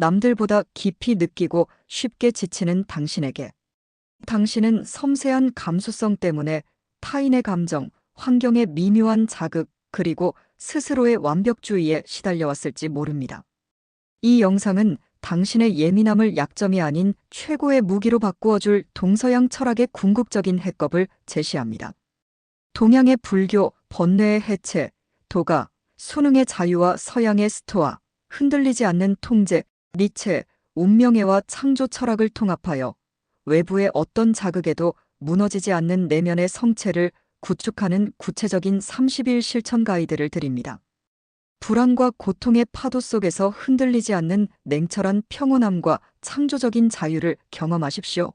남들보다 깊이 느끼고 쉽게 지치는 당신에게. 당신은 섬세한 감수성 때문에 타인의 감정, 환경의 미묘한 자극, 그리고 스스로의 완벽주의에 시달려왔을지 모릅니다. 이 영상은 당신의 예민함을 약점이 아닌 최고의 무기로 바꾸어줄 동서양 철학의 궁극적인 해법을 제시합니다. 동양의 불교, 번뇌의 해체, 도가, 수능의 자유와 서양의 스토아, 흔들리지 않는 통제, 니체, 운명애와 창조 철학을 통합하여 외부의 어떤 자극에도 무너지지 않는 내면의 성체를 구축하는 구체적인 30일 실천 가이드를 드립니다. 불안과 고통의 파도 속에서 흔들리지 않는 냉철한 평온함과 창조적인 자유를 경험하십시오.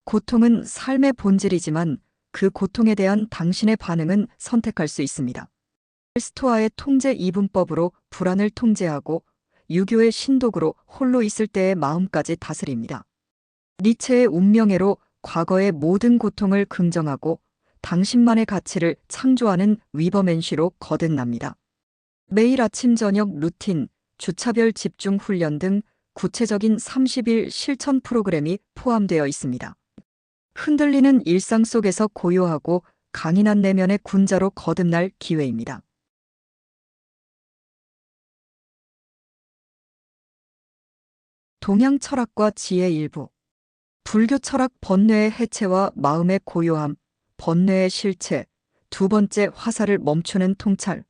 고통은 삶의 본질이지만 그 고통에 대한 당신의 반응은 선택할 수 있습니다. 스토아의 통제 이분법으로 불안을 통제하고 유교의 신독으로 홀로 있을 때의 마음까지 다스립니다. 니체의 운명애로 과거의 모든 고통을 긍정하고 당신만의 가치를 창조하는 위버맨쉬로 거듭납니다. 매일 아침 저녁 루틴, 주차별 집중 훈련 등 구체적인 30일 실천 프로그램이 포함되어 있습니다. 흔들리는 일상 속에서 고요하고 강인한 내면의 군자로 거듭날 기회입니다. 동양 철학과 지혜 일부. 불교 철학 번뇌의 해체와 마음의 고요함, 번뇌의 실체, 두 번째 화살을 멈추는 통찰.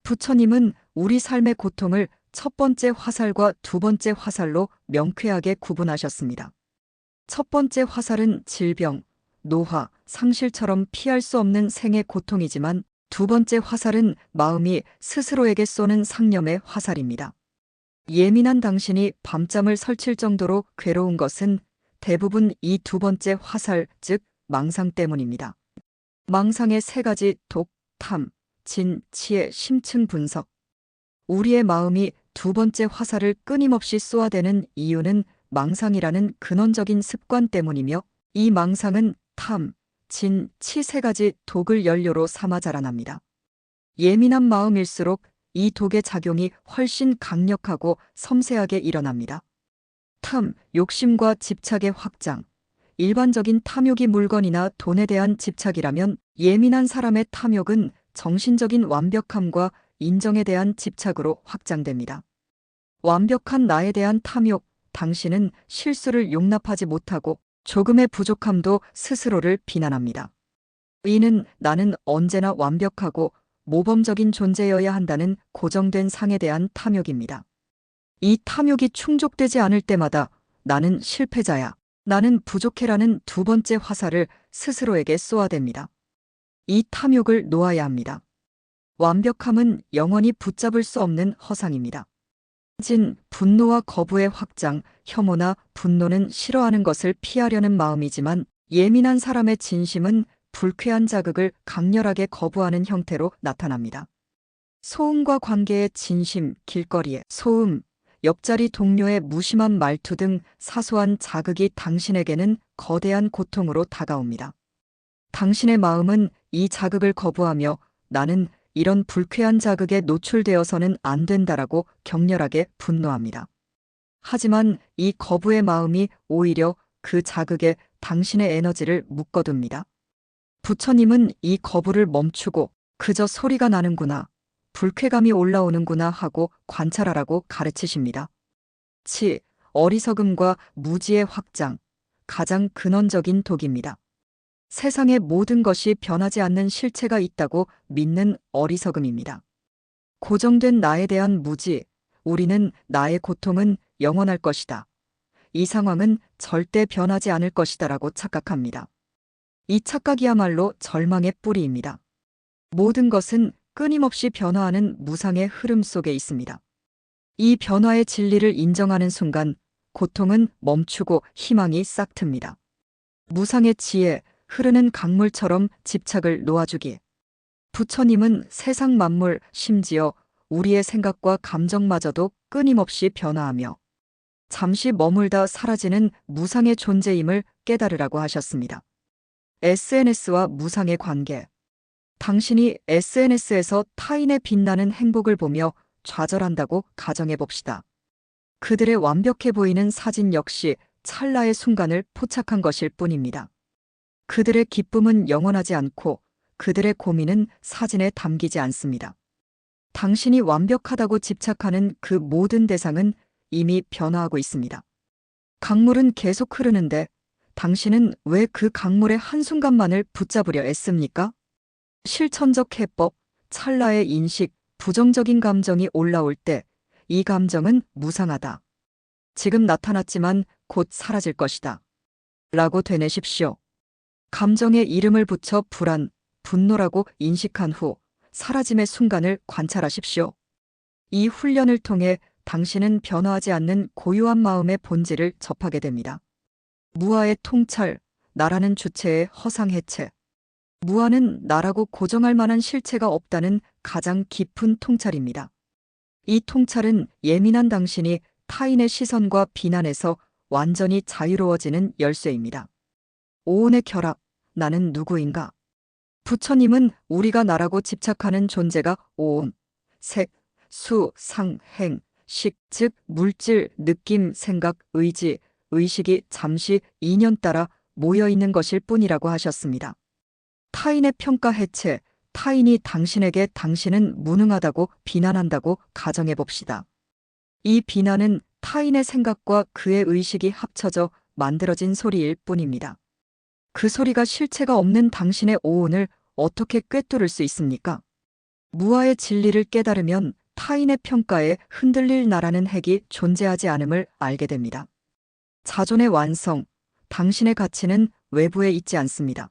부처님은 우리 삶의 고통을 첫 번째 화살과 두 번째 화살로 명쾌하게 구분하셨습니다. 첫 번째 화살은 질병, 노화, 상실처럼 피할 수 없는 생의 고통이지만 두 번째 화살은 마음이 스스로에게 쏘는 상념의 화살입니다. 예민한 당신이 밤잠을 설칠 정도로 괴로운 것은 대부분 이 두 번째 화살, 즉 망상 때문입니다. 망상의 세 가지 독, 탐, 진, 치의 심층 분석. 우리의 마음이 두 번째 화살을 끊임없이 쏘아대는 이유는 망상이라는 근원적인 습관 때문이며 이 망상은 탐, 진, 치 세 가지 독을 연료로 삼아 자라납니다. 예민한 마음일수록 이 독의 작용이 훨씬 강력하고 섬세하게 일어납니다. 탐, 욕심과 집착의 확장. 일반적인 탐욕이 물건이나 돈에 대한 집착이라면 예민한 사람의 탐욕은 정신적인 완벽함과 인정에 대한 집착으로 확장됩니다. 완벽한 나에 대한 탐욕, 당신은 실수를 용납하지 못하고 조금의 부족함도 스스로를 비난합니다. 이는 나는 언제나 완벽하고 모범적인 존재여야 한다는 고정된 상에 대한 탐욕입니다. 이 탐욕이 충족되지 않을 때마다 나는 실패자야, 나는 부족해라는 두 번째 화살을 스스로에게 쏘아댑니다. 이 탐욕을 놓아야 합니다. 완벽함은 영원히 붙잡을 수 없는 허상입니다. 진, 분노와 거부의 확장, 혐오나 분노는 싫어하는 것을 피하려는 마음이지만 예민한 사람의 진심은 불쾌한 자극을 강렬하게 거부하는 형태로 나타납니다. 소음과 관계의 진심, 길거리의 소음, 옆자리 동료의 무심한 말투 등 사소한 자극이 당신에게는 거대한 고통으로 다가옵니다. 당신의 마음은 이 자극을 거부하며 나는 이런 불쾌한 자극에 노출되어서는 안 된다라고 격렬하게 분노합니다. 하지만 이 거부의 마음이 오히려 그 자극에 당신의 에너지를 묶어둡니다. 부처님은 이 거부를 멈추고 그저 소리가 나는구나, 불쾌감이 올라오는구나 하고 관찰하라고 가르치십니다. 치, 어리석음과 무지의 확장, 가장 근원적인 독입니다. 세상의 모든 것이 변하지 않는 실체가 있다고 믿는 어리석음입니다. 고정된 나에 대한 무지, 우리는 나의 고통은 영원할 것이다. 이 상황은 절대 변하지 않을 것이다라고 착각합니다. 이 착각이야말로 절망의 뿌리입니다. 모든 것은 끊임없이 변화하는 무상의 흐름 속에 있습니다. 이 변화의 진리를 인정하는 순간 고통은 멈추고 희망이 싹틉니다. 무상의 지혜, 흐르는 강물처럼 집착을 놓아주기. 부처님은 세상 만물, 심지어 우리의 생각과 감정마저도 끊임없이 변화하며 잠시 머물다 사라지는 무상의 존재임을 깨달으라고 하셨습니다. SNS와 무상의 관계. 당신이 SNS에서 타인의 빛나는 행복을 보며 좌절한다고 가정해 봅시다. 그들의 완벽해 보이는 사진 역시 찰나의 순간을 포착한 것일 뿐입니다. 그들의 기쁨은 영원하지 않고 그들의 고민은 사진에 담기지 않습니다. 당신이 완벽하다고 집착하는 그 모든 대상은 이미 변화하고 있습니다. 강물은 계속 흐르는데 당신은 왜 그 강물의 한순간만을 붙잡으려 애씁니까? 실천적 해법, 찰나의 인식, 부정적인 감정이 올라올 때 이 감정은 무상하다. 지금 나타났지만 곧 사라질 것이다. 라고 되뇌십시오. 감정에 이름을 붙여 불안, 분노라고 인식한 후 사라짐의 순간을 관찰하십시오. 이 훈련을 통해 당신은 변화하지 않는 고요한 마음의 본질을 접하게 됩니다. 무아의 통찰, 나라는 주체의 허상 해체. 무아는 나라고 고정할 만한 실체가 없다는 가장 깊은 통찰입니다. 이 통찰은 예민한 당신이 타인의 시선과 비난에서 완전히 자유로워지는 열쇠입니다. 오온의 결합, 나는 누구인가? 부처님은 우리가 나라고 집착하는 존재가 오온, 색, 수, 상, 행, 식, 즉 물질, 느낌, 생각, 의지, 의식이 잠시 인연 따라 모여있는 것일 뿐이라고 하셨습니다. 타인의 평가 해체, 타인이 당신에게 당신은 무능하다고 비난한다고 가정해 봅시다. 이 비난은 타인의 생각과 그의 의식이 합쳐져 만들어진 소리일 뿐입니다. 그 소리가 실체가 없는 당신의 오온을 어떻게 꿰뚫을 수 있습니까? 무아의 진리를 깨달으면 타인의 평가에 흔들릴 나라는 핵이 존재하지 않음을 알게 됩니다. 자존의 완성, 당신의 가치는 외부에 있지 않습니다.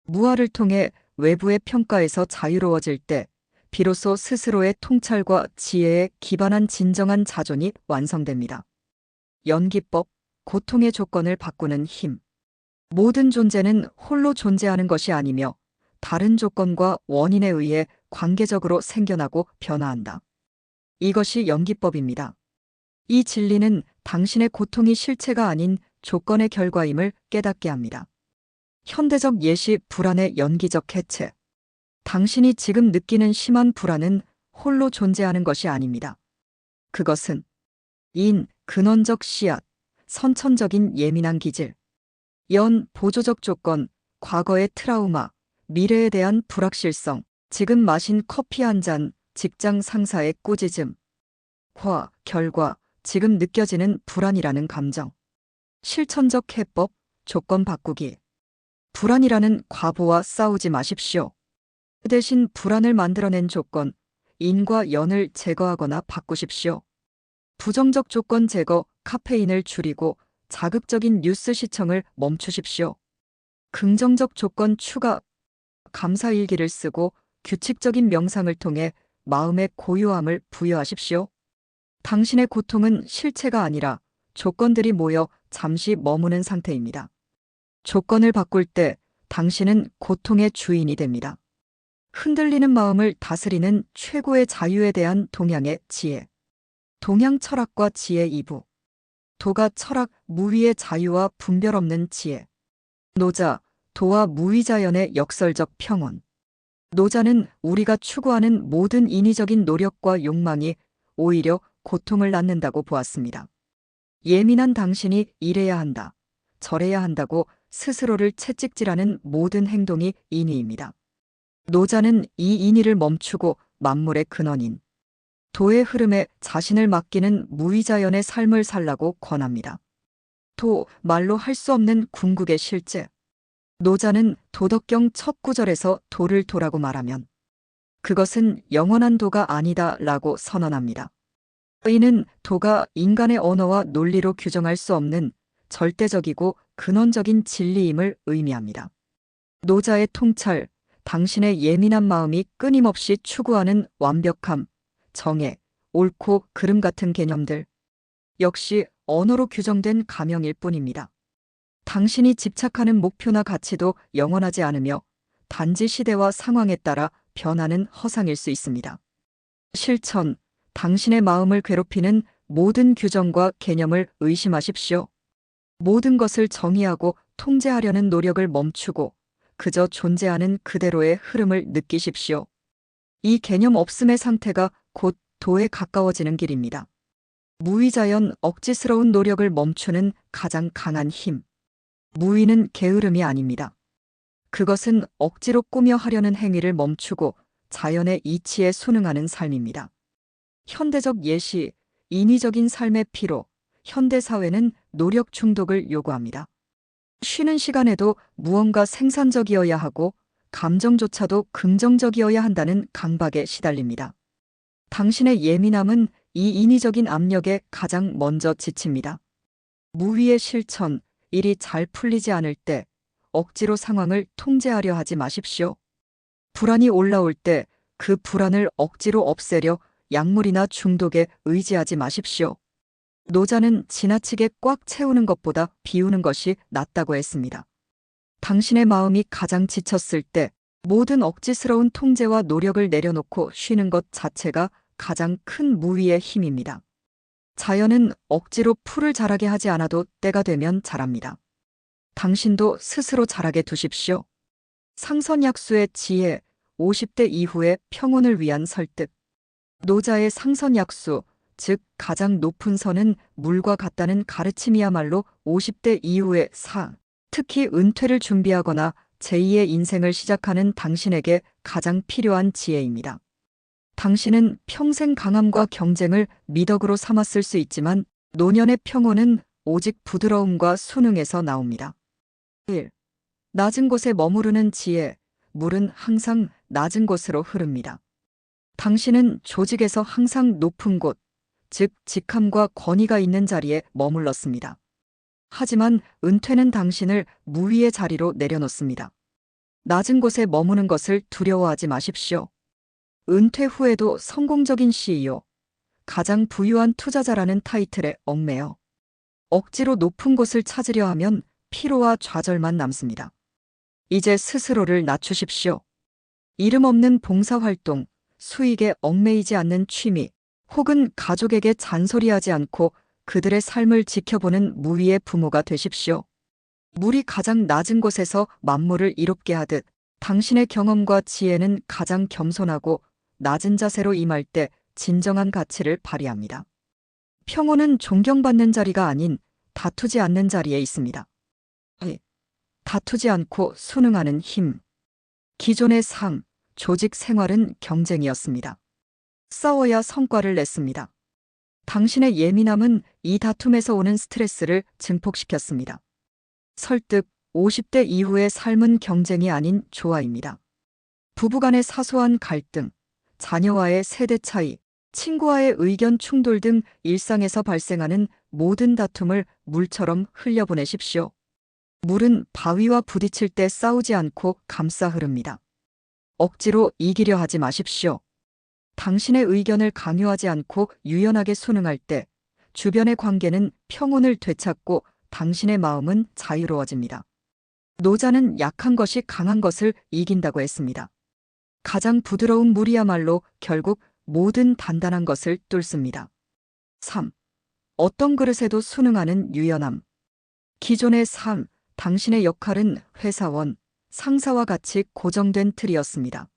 무아를 통해 외부의 평가에서 자유로워질 때 비로소 스스로의 통찰과 지혜에 기반한 진정한 자존이 완성됩니다. 연기법, 고통의 조건을 바꾸는 힘. 모든 존재는 홀로 존재하는 것이 아니며 다른 조건과 원인에 의해 관계적으로 생겨나고 변화한다. 이것이 연기법입니다. 이 진리는 당신의 고통이 실체가 아닌 조건의 결과임을 깨닫게 합니다. 현대적 예시 불안의 연기적 해체. 당신이 지금 느끼는 심한 불안은 홀로 존재하는 것이 아닙니다. 그것은 근원적 씨앗, 선천적인 예민한 기질, 보조적 조건, 과거의 트라우마, 미래에 대한 불확실성, 지금 마신 커피 한 잔, 직장 상사의 꾸짖음, 결과, 지금 느껴지는 불안이라는 감정. 실천적 해법, 조건 바꾸기. 불안이라는 과보와 싸우지 마십시오. 그 대신 불안을 만들어낸 조건, 인과 연을 제거하거나 바꾸십시오. 부정적 조건 제거, 카페인을 줄이고 자극적인 뉴스 시청을 멈추십시오. 긍정적 조건 추가, 감사일기를 쓰고 규칙적인 명상을 통해 마음의 고요함을 부여하십시오. 당신의 고통은 실체가 아니라 조건들이 모여 잠시 머무는 상태입니다. 조건을 바꿀 때 당신은 고통의 주인이 됩니다. 흔들리는 마음을 다스리는 최고의 자유에 대한 동양의 지혜. 동양 철학과 지혜 2부. 도가 철학, 무위의 자유와 분별 없는 지혜. 노자, 도와 무위자연의 역설적 평온. 노자는 우리가 추구하는 모든 인위적인 노력과 욕망이 오히려 고통을 낳는다고 보았습니다. 예민한 당신이 이래야 한다, 저래야 한다고 스스로를 채찍질하는 모든 행동이 인위입니다. 노자는 이 인위를 멈추고 만물의 근원인 도의 흐름에 자신을 맡기는 무위자연의 삶을 살라고 권합니다. 도, 말로 할 수 없는 궁극의 실제. 노자는 도덕경 첫 구절에서 도를 도라고 말하면 그것은 영원한 도가 아니다 라고 선언합니다. 이는 도가 인간의 언어와 논리로 규정할 수 없는 절대적이고 근원적인 진리임을 의미합니다. 노자의 통찰, 당신의 예민한 마음이 끊임없이 추구하는 완벽함, 정의, 옳고 그름 같은 개념들. 역시 언어로 규정된 가명일 뿐입니다. 당신이 집착하는 목표나 가치도 영원하지 않으며 단지 시대와 상황에 따라 변하는 허상일 수 있습니다. 실천, 당신의 마음을 괴롭히는 모든 규정과 개념을 의심하십시오. 모든 것을 정의하고 통제하려는 노력을 멈추고 그저 존재하는 그대로의 흐름을 느끼십시오. 이 개념 없음의 상태가 곧 도에 가까워지는 길입니다. 무위자연 억지스러운 노력을 멈추는 가장 강한 힘. 무위는 게으름이 아닙니다. 그것은 억지로 꾸며 하려는 행위를 멈추고 자연의 이치에 순응하는 삶입니다. 현대적 예시, 인위적인 삶의 피로, 현대사회는 노력 중독을 요구합니다. 쉬는 시간에도 무언가 생산적이어야 하고 감정조차도 긍정적이어야 한다는 강박에 시달립니다. 당신의 예민함은 이 인위적인 압력에 가장 먼저 지칩니다. 무위의 실천, 일이 잘 풀리지 않을 때 억지로 상황을 통제하려 하지 마십시오. 불안이 올라올 때 그 불안을 억지로 없애려 약물이나 중독에 의지하지 마십시오. 노자는 지나치게 꽉 채우는 것보다 비우는 것이 낫다고 했습니다. 당신의 마음이 가장 지쳤을 때 모든 억지스러운 통제와 노력을 내려놓고 쉬는 것 자체가 가장 큰 무위의 힘입니다. 자연은 억지로 풀을 자라게 하지 않아도 때가 되면 자랍니다. 당신도 스스로 자라게 두십시오. 상선약수의 지혜, 50대 이후의 평온을 위한 설득. 노자의 상선약수, 즉 가장 높은 선은 물과 같다는 가르침이야말로 50대 이후의 특히 은퇴를 준비하거나 제2의 인생을 시작하는 당신에게 가장 필요한 지혜입니다. 당신은 평생 강함과 경쟁을 미덕으로 삼았을 수 있지만 노년의 평온은 오직 부드러움과 순응에서 나옵니다. 1. 낮은 곳에 머무르는 지혜, 물은 항상 낮은 곳으로 흐릅니다. 당신은 조직에서 항상 높은 곳, 즉 직함과 권위가 있는 자리에 머물렀습니다. 하지만 은퇴는 당신을 무위의 자리로 내려놓습니다. 낮은 곳에 머무는 것을 두려워하지 마십시오. 은퇴 후에도 성공적인 CEO, 가장 부유한 투자자라는 타이틀에 얽매여 억지로 높은 곳을 찾으려 하면 피로와 좌절만 남습니다. 이제 스스로를 낮추십시오. 이름 없는 봉사활동, 수익에 얽매이지 않는 취미, 혹은 가족에게 잔소리하지 않고 그들의 삶을 지켜보는 무위의 부모가 되십시오. 물이 가장 낮은 곳에서 만물을 이롭게 하듯 당신의 경험과 지혜는 가장 겸손하고 낮은 자세로 임할 때 진정한 가치를 발휘합니다. 평온은 존경받는 자리가 아닌 다투지 않는 자리에 있습니다. 다투지 않고 순응하는 힘. 기존의 조직 생활은 경쟁이었습니다. 싸워야 성과를 냈습니다. 당신의 예민함은 이 다툼에서 오는 스트레스를 증폭시켰습니다. 설득, 50대 이후의 삶은 경쟁이 아닌 조화입니다. 부부간의 사소한 갈등, 자녀와의 세대 차이, 친구와의 의견 충돌 등 일상에서 발생하는 모든 다툼을 물처럼 흘려보내십시오. 물은 바위와 부딪힐 때 싸우지 않고 감싸 흐릅니다. 억지로 이기려 하지 마십시오. 당신의 의견을 강요하지 않고 유연하게 순응할 때 주변의 관계는 평온을 되찾고 당신의 마음은 자유로워집니다. 노자는 약한 것이 강한 것을 이긴다고 했습니다. 가장 부드러운 물이야말로 결국 모든 단단한 것을 뚫습니다. 3. 어떤 그릇에도 순응하는 유연함. 기존의 당신의 역할은 회사원, 상사와 같이 고정된 틀이었습니다.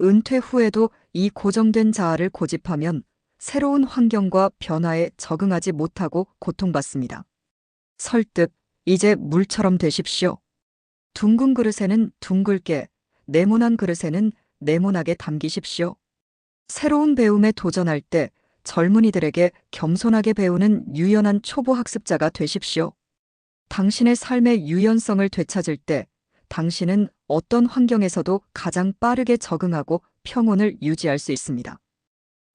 은퇴 후에도 이 고정된 자아를 고집하면 새로운 환경과 변화에 적응하지 못하고 고통받습니다. 설득, 이제 물처럼 되십시오. 둥근 그릇에는 둥글게, 네모난 그릇에는 네모나게 담기십시오. 새로운 배움에 도전할 때 젊은이들에게 겸손하게 배우는 유연한 초보 학습자가 되십시오. 당신의 삶의 유연성을 되찾을 때 당신은 어떤 환경에서도 가장 빠르게 적응하고 평온을 유지할 수 있습니다.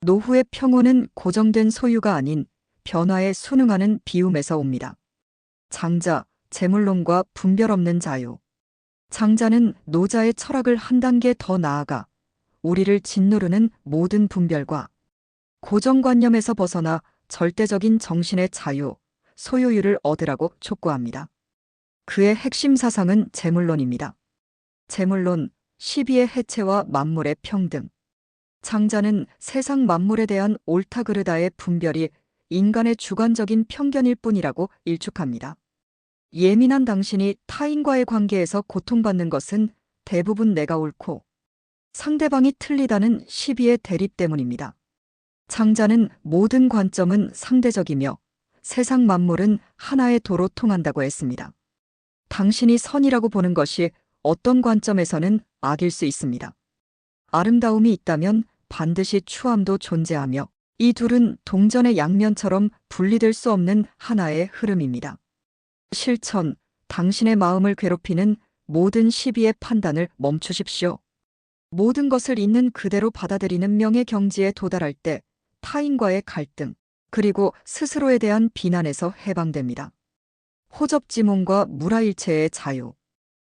노후의 평온은 고정된 소유가 아닌 변화에 순응하는 비움에서 옵니다. 장자, 재물론과 분별 없는 자유. 장자는 노자의 철학을 한 단계 더 나아가 우리를 짓누르는 모든 분별과 고정관념에서 벗어나 절대적인 정신의 자유, 소유율을 얻으라고 촉구합니다. 그의 핵심 사상은 재물론입니다. 재물론, 시비의 해체와 만물의 평등. 장자는 세상 만물에 대한 옳다 그르다의 분별이 인간의 주관적인 편견일 뿐이라고 일축합니다. 예민한 당신이 타인과의 관계에서 고통받는 것은 대부분 내가 옳고 상대방이 틀리다는 시비의 대립 때문입니다. 장자는 모든 관점은 상대적이며 세상 만물은 하나의 도로 통한다고 했습니다. 당신이 선이라고 보는 것이 어떤 관점에서는 악일 수 있습니다. 아름다움이 있다면 반드시 추함도 존재하며 이 둘은 동전의 양면처럼 분리될 수 없는 하나의 흐름입니다. 실천, 당신의 마음을 괴롭히는 모든 시비의 판단을 멈추십시오. 모든 것을 있는 그대로 받아들이는 명예 경지에 도달할 때 타인과의 갈등, 그리고 스스로에 대한 비난에서 해방됩니다. 호접지몽과 무라일체의 자유.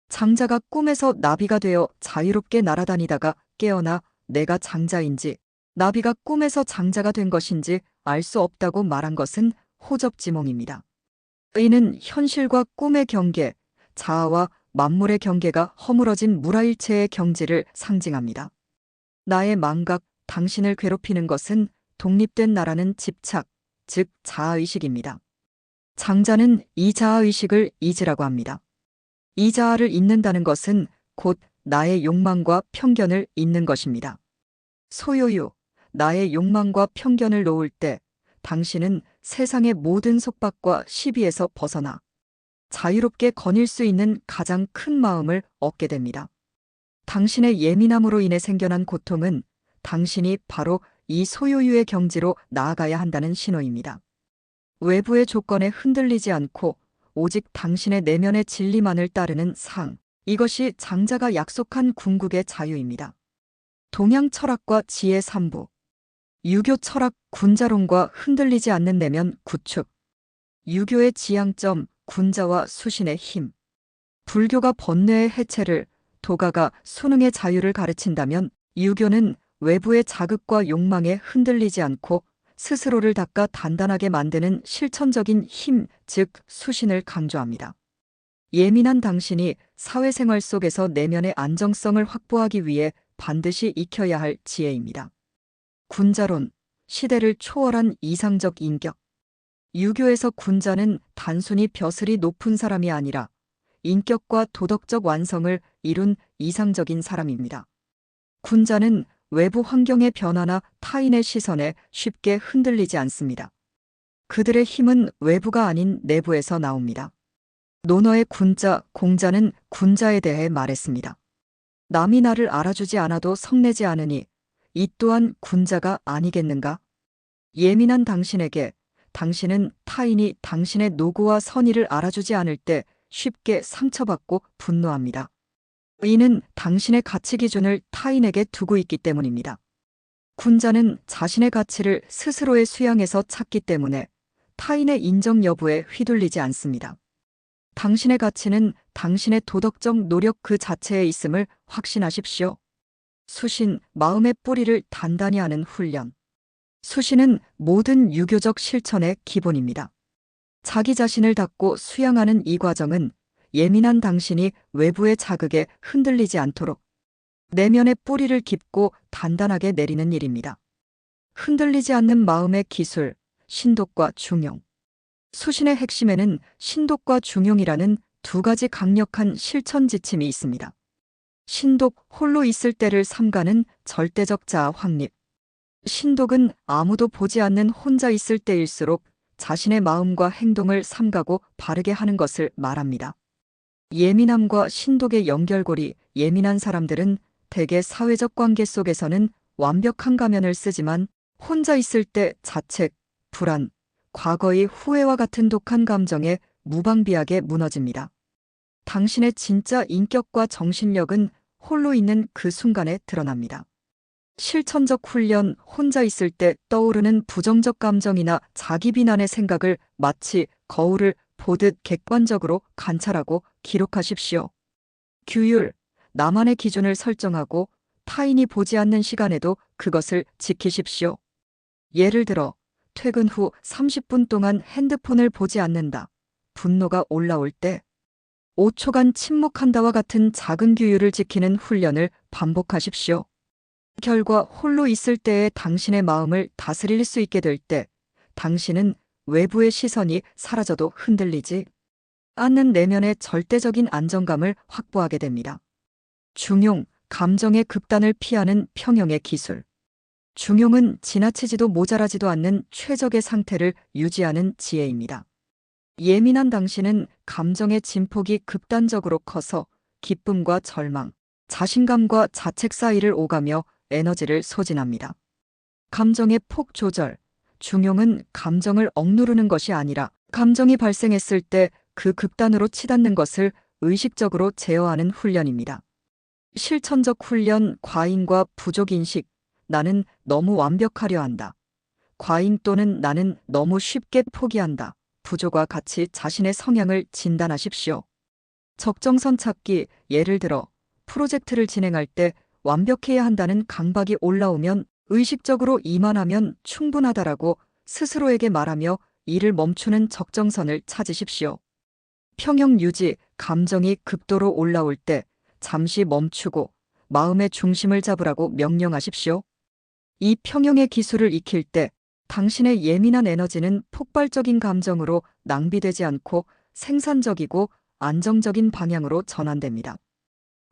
장자가 꿈에서 나비가 되어 자유롭게 날아다니다가 깨어나 내가 장자인지 나비가 꿈에서 장자가 된 것인지 알 수 없다고 말한 것은 호접지몽입니다. 이는 현실과 꿈의 경계, 자아와 만물의 경계가 허물어진 무라일체의 경지를 상징합니다. 나의 망각, 당신을 괴롭히는 것은 독립된 나라는 집착, 즉 자아의식입니다. 장자는 이 자아의식을 잊으라고 합니다. 이 자아를 잊는다는 것은 곧 나의 욕망과 편견을 잊는 것입니다. 소요유, 나의 욕망과 편견을 놓을 때 당신은 세상의 모든 속박과 시비에서 벗어나 자유롭게 거닐 수 있는 가장 큰 마음을 얻게 됩니다. 당신의 예민함으로 인해 생겨난 고통은 당신이 바로 이 소요유의 경지로 나아가야 한다는 신호입니다. 외부의 조건에 흔들리지 않고 오직 당신의 내면의 진리만을 따르는 상, 이것이 장자가 약속한 궁극의 자유입니다. 동양 철학과 지혜 3부. 유교 철학 군자론과 흔들리지 않는 내면 구축. 유교의 지향점, 군자와 수신의 힘. 불교가 번뇌의 해체를, 도가가 수능의 자유를 가르친다면 유교는 외부의 자극과 욕망에 흔들리지 않고 스스로를 닦아 단단하게 만드는 실천적인 힘, 즉 수신을 강조합니다. 예민한 당신이 사회생활 속에서 내면의 안정성을 확보하기 위해 반드시 익혀야 할 지혜입니다. 군자론, 시대를 초월한 이상적 인격. 유교에서 군자는 단순히 벼슬이 높은 사람이 아니라 인격과 도덕적 완성을 이룬 이상적인 사람입니다. 군자는 외부 환경의 변화나 타인의 시선에 쉽게 흔들리지 않습니다. 그들의 힘은 외부가 아닌 내부에서 나옵니다. 논어의 군자, 공자는 군자에 대해 말했습니다. 남이 나를 알아주지 않아도 성내지 않으니 이 또한 군자가 아니겠는가? 예민한 당신에게 당신은 타인이 당신의 노고와 선의를 알아주지 않을 때 쉽게 상처받고 분노합니다. 이는 당신의 가치 기준을 타인에게 두고 있기 때문입니다. 군자는 자신의 가치를 스스로의 수양에서 찾기 때문에 타인의 인정 여부에 휘둘리지 않습니다. 당신의 가치는 당신의 도덕적 노력 그 자체에 있음을 확신하십시오. 수신, 마음의 뿌리를 단단히 하는 훈련. 수신은 모든 유교적 실천의 기본입니다. 자기 자신을 닫고 수양하는 이 과정은 예민한 당신이 외부의 자극에 흔들리지 않도록 내면의 뿌리를 깊고 단단하게 내리는 일입니다. 흔들리지 않는 마음의 기술, 신독과 중용. 수신의 핵심에는 신독과 중용이라는 두 가지 강력한 실천 지침이 있습니다. 신독, 홀로 있을 때를 삼가는 절대적 자아 확립. 신독은 아무도 보지 않는 혼자 있을 때일수록 자신의 마음과 행동을 삼가고 바르게 하는 것을 말합니다. 예민함과 신독의 연결고리. 예민한 사람들은 대개 사회적 관계 속에서는 완벽한 가면을 쓰지만 혼자 있을 때 자책, 불안, 과거의 후회와 같은 독한 감정에 무방비하게 무너집니다. 당신의 진짜 인격과 정신력은 홀로 있는 그 순간에 드러납니다. 실천적 훈련. 혼자 있을 때 떠오르는 부정적 감정이나 자기 비난의 생각을 마치 거울을 보듯 객관적으로 관찰하고 기록하십시오. 규율. 나만의 기준을 설정하고 타인이 보지 않는 시간에도 그것을 지키십시오. 예를 들어 퇴근 후 30분 동안 핸드폰을 보지 않는다. 분노가 올라올 때 5초간 침묵한다와 같은 작은 규율을 지키는 훈련을 반복하십시오. 결과 홀로 있을 때의 당신의 마음을 다스릴 수 있게 될 때 당신은 외부의 시선이 사라져도 흔들리지 않는 내면의 절대적인 안정감을 확보하게 됩니다. 중용, 감정의 극단을 피하는 평형의 기술. 중용은 지나치지도 모자라지도 않는 최적의 상태를 유지하는 지혜입니다. 예민한 당신은 감정의 진폭이 극단적으로 커서 기쁨과 절망, 자신감과 자책 사이를 오가며 에너지를 소진합니다. 감정의 폭 조절. 중용은 감정을 억누르는 것이 아니라 감정이 발생했을 때 그 극단으로 치닫는 것을 의식적으로 제어하는 훈련입니다. 실천적 훈련. 과잉과 부족인식. 나는 너무 완벽하려 한다. 과잉 또는 나는 너무 쉽게 포기한다. 부족과 같이 자신의 성향을 진단하십시오. 적정선 찾기. 예를 들어 프로젝트를 진행할 때 완벽해야 한다는 강박이 올라오면 의식적으로 이만하면 충분하다라고 스스로에게 말하며 일을 멈추는 적정선을 찾으십시오. 평형 유지. 감정이 극도로 올라올 때 잠시 멈추고 마음의 중심을 잡으라고 명령하십시오. 이 평형의 기술을 익힐 때 당신의 예민한 에너지는 폭발적인 감정으로 낭비되지 않고 생산적이고 안정적인 방향으로 전환됩니다.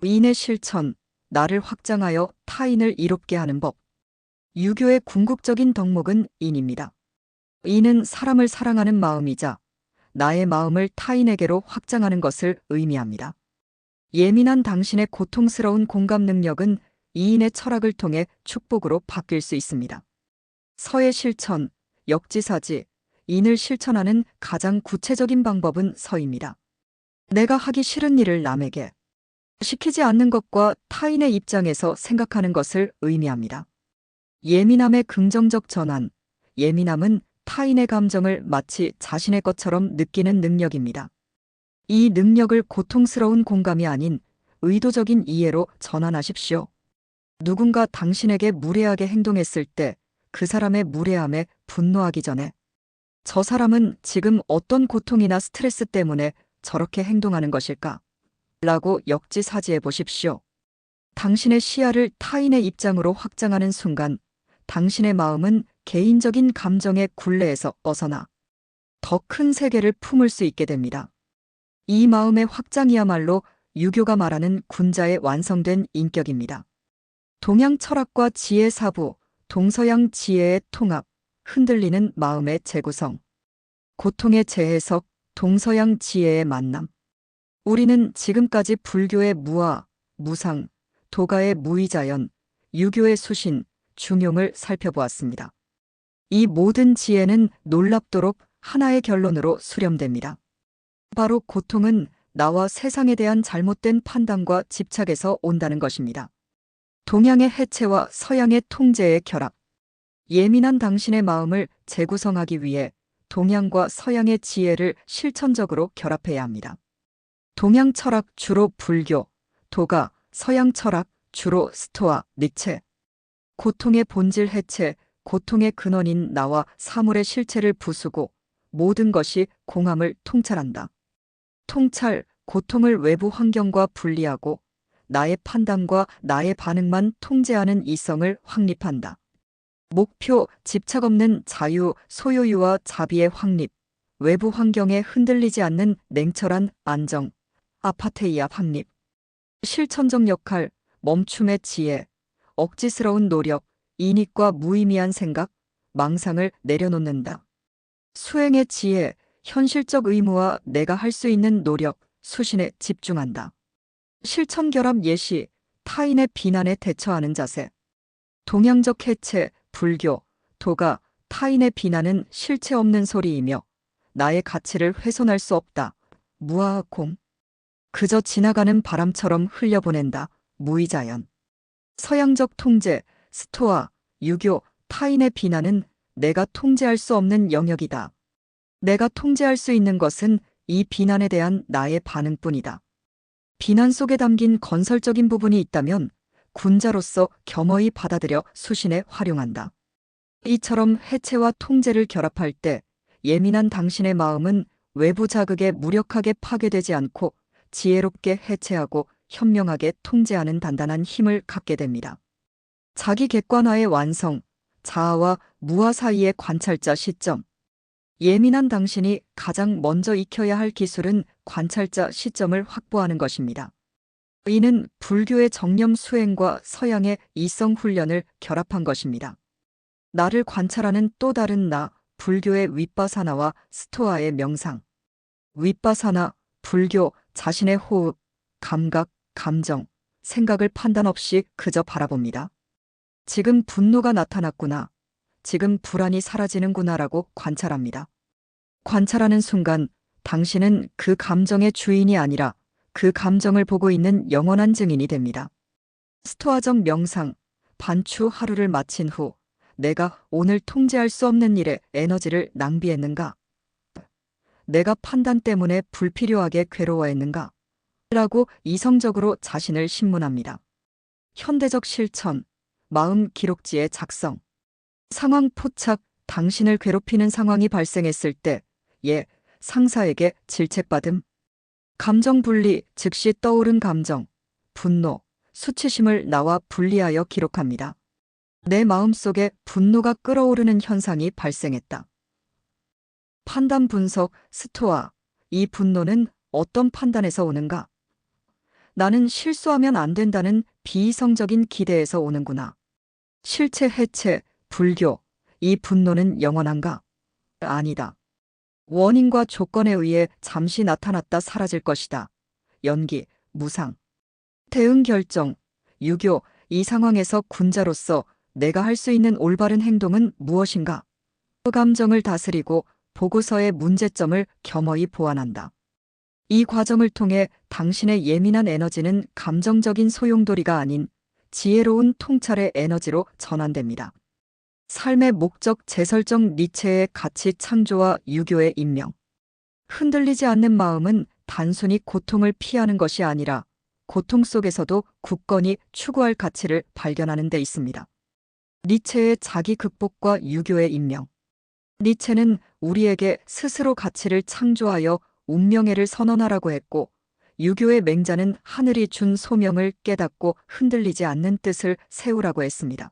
인의 실천. 나를 확장하여 타인을 이롭게 하는 법. 유교의 궁극적인 덕목은 인입니다. 인은 사람을 사랑하는 마음이자 나의 마음을 타인에게로 확장하는 것을 의미합니다. 예민한 당신의 고통스러운 공감 능력은 이인의 철학을 통해 축복으로 바뀔 수 있습니다. 서의 실천. 역지사지. 인을 실천하는 가장 구체적인 방법은 서입니다. 내가 하기 싫은 일을 남에게 시키지 않는 것과 타인의 입장에서 생각하는 것을 의미합니다. 예민함의 긍정적 전환. 예민함은 타인의 감정을 마치 자신의 것처럼 느끼는 능력입니다. 이 능력을 고통스러운 공감이 아닌 의도적인 이해로 전환하십시오. 누군가 당신에게 무례하게 행동했을 때 그 사람의 무례함에 분노하기 전에 저 사람은 지금 어떤 고통이나 스트레스 때문에 저렇게 행동하는 것일까? 라고 역지사지해 보십시오. 당신의 시야를 타인의 입장으로 확장하는 순간 당신의 마음은 개인적인 감정의 굴레에서 벗어나 더 큰 세계를 품을 수 있게 됩니다. 이 마음의 확장이야말로 유교가 말하는 군자의 완성된 인격입니다. 동양 철학과 지혜 사부. 동서양 지혜의 통합. 흔들리는 마음의 재구성. 고통의 재해석. 동서양 지혜의 만남. 우리는 지금까지 불교의 무아, 무상, 도가의 무의자연, 유교의 수신, 중용을 살펴보았습니다. 이 모든 지혜는 놀랍도록 하나의 결론으로 수렴됩니다. 바로 고통은 나와 세상에 대한 잘못된 판단과 집착에서 온다는 것입니다. 동양의 해체와 서양의 통제의 결합. 예민한 당신의 마음을 재구성하기 위해 동양과 서양의 지혜를 실천적으로 결합해야 합니다. 동양 철학 주로 불교, 도가, 서양 철학 주로 스토아, 니체. 고통의 본질 해체. 고통의 근원인 나와 사물의 실체를 부수고 모든 것이 공함을 통찰한다. 통찰. 고통을 외부 환경과 분리하고 나의 판단과 나의 반응만 통제하는 이성을 확립한다. 목표. 집착 없는 자유, 소유유와 자비의 확립. 외부 환경에 흔들리지 않는 냉철한 안정, 아파테이아 확립. 실천적 역할. 멈춤의 지혜. 억지스러운 노력, 인익과 무의미한 생각, 망상을 내려놓는다. 수행의 지혜. 현실적 의무와 내가 할 수 있는 노력, 수신에 집중한다. 실천 결합 예시. 타인의 비난에 대처하는 자세. 동양적 해체. 불교, 도가. 타인의 비난은 실체 없는 소리이며 나의 가치를 훼손할 수 없다. 무아공. 그저 지나가는 바람처럼 흘려보낸다. 무의자연. 서양적 통제. 스토아, 유교. 타인의 비난은 내가 통제할 수 없는 영역이다. 내가 통제할 수 있는 것은 이 비난에 대한 나의 반응뿐이다. 비난 속에 담긴 건설적인 부분이 있다면 군자로서 겸허히 받아들여 수신에 활용한다. 이처럼 해체와 통제를 결합할 때 예민한 당신의 마음은 외부 자극에 무력하게 파괴되지 않고 지혜롭게 해체하고 현명하게 통제하는 단단한 힘을 갖게 됩니다. 자기 객관화의 완성. 자아와 무아 사이의 관찰자 시점. 예민한 당신이 가장 먼저 익혀야 할 기술은 관찰자 시점을 확보하는 것입니다. 이는 불교의 정념 수행과 서양의 이성 훈련을 결합한 것입니다. 나를 관찰하는 또 다른 나, 불교의 윗바사나와 스토아의 명상. 윗바사나, 불교, 자신의 호흡, 감각, 감정, 생각을 판단 없이 그저 바라봅니다. 지금 분노가 나타났구나. 지금 불안이 사라지는구나라고 관찰합니다. 관찰하는 순간 당신은 그 감정의 주인이 아니라 그 감정을 보고 있는 영원한 증인이 됩니다. 스토아적 명상, 반추 하루를 마친 후 내가 오늘 통제할 수 없는 일에 에너지를 낭비했는가? 내가 판단 때문에 불필요하게 괴로워했는가? 라고 이성적으로 자신을 신문합니다. 현대적 실천, 마음 기록지의 작성. 상황 포착, 당신을 괴롭히는 상황이 발생했을 때, 상사에게 질책받음. 감정 분리, 즉시 떠오른 감정, 분노, 수치심을 나와 분리하여 기록합니다. 내 마음속에 분노가 끓어오르는 현상이 발생했다. 판단 분석, 스토아. 이 분노는 어떤 판단에서 오는가? 나는 실수하면 안 된다는 비이성적인 기대에서 오는구나. 실체 해체, 불교. 이 분노는 영원한가? 아니다. 원인과 조건에 의해 잠시 나타났다 사라질 것이다. 연기, 무상. 대응 결정, 유교. 이 상황에서 군자로서 내가 할 수 있는 올바른 행동은 무엇인가? 감정을 다스리고 보고서의 문제점을 겸허히 보완한다. 이 과정을 통해 당신의 예민한 에너지는 감정적인 소용돌이가 아닌 지혜로운 통찰의 에너지로 전환됩니다. 삶의 목적 재설정, 니체의 가치 창조와 유교의 임명. 흔들리지 않는 마음은 단순히 고통을 피하는 것이 아니라 고통 속에서도 굳건히 추구할 가치를 발견하는 데 있습니다. 니체의 자기 극복과 유교의 임명. 니체는 우리에게 스스로 가치를 창조하여 운명애를 선언하라고 했고, 유교의 맹자는 하늘이 준 소명을 깨닫고 흔들리지 않는 뜻을 세우라고 했습니다.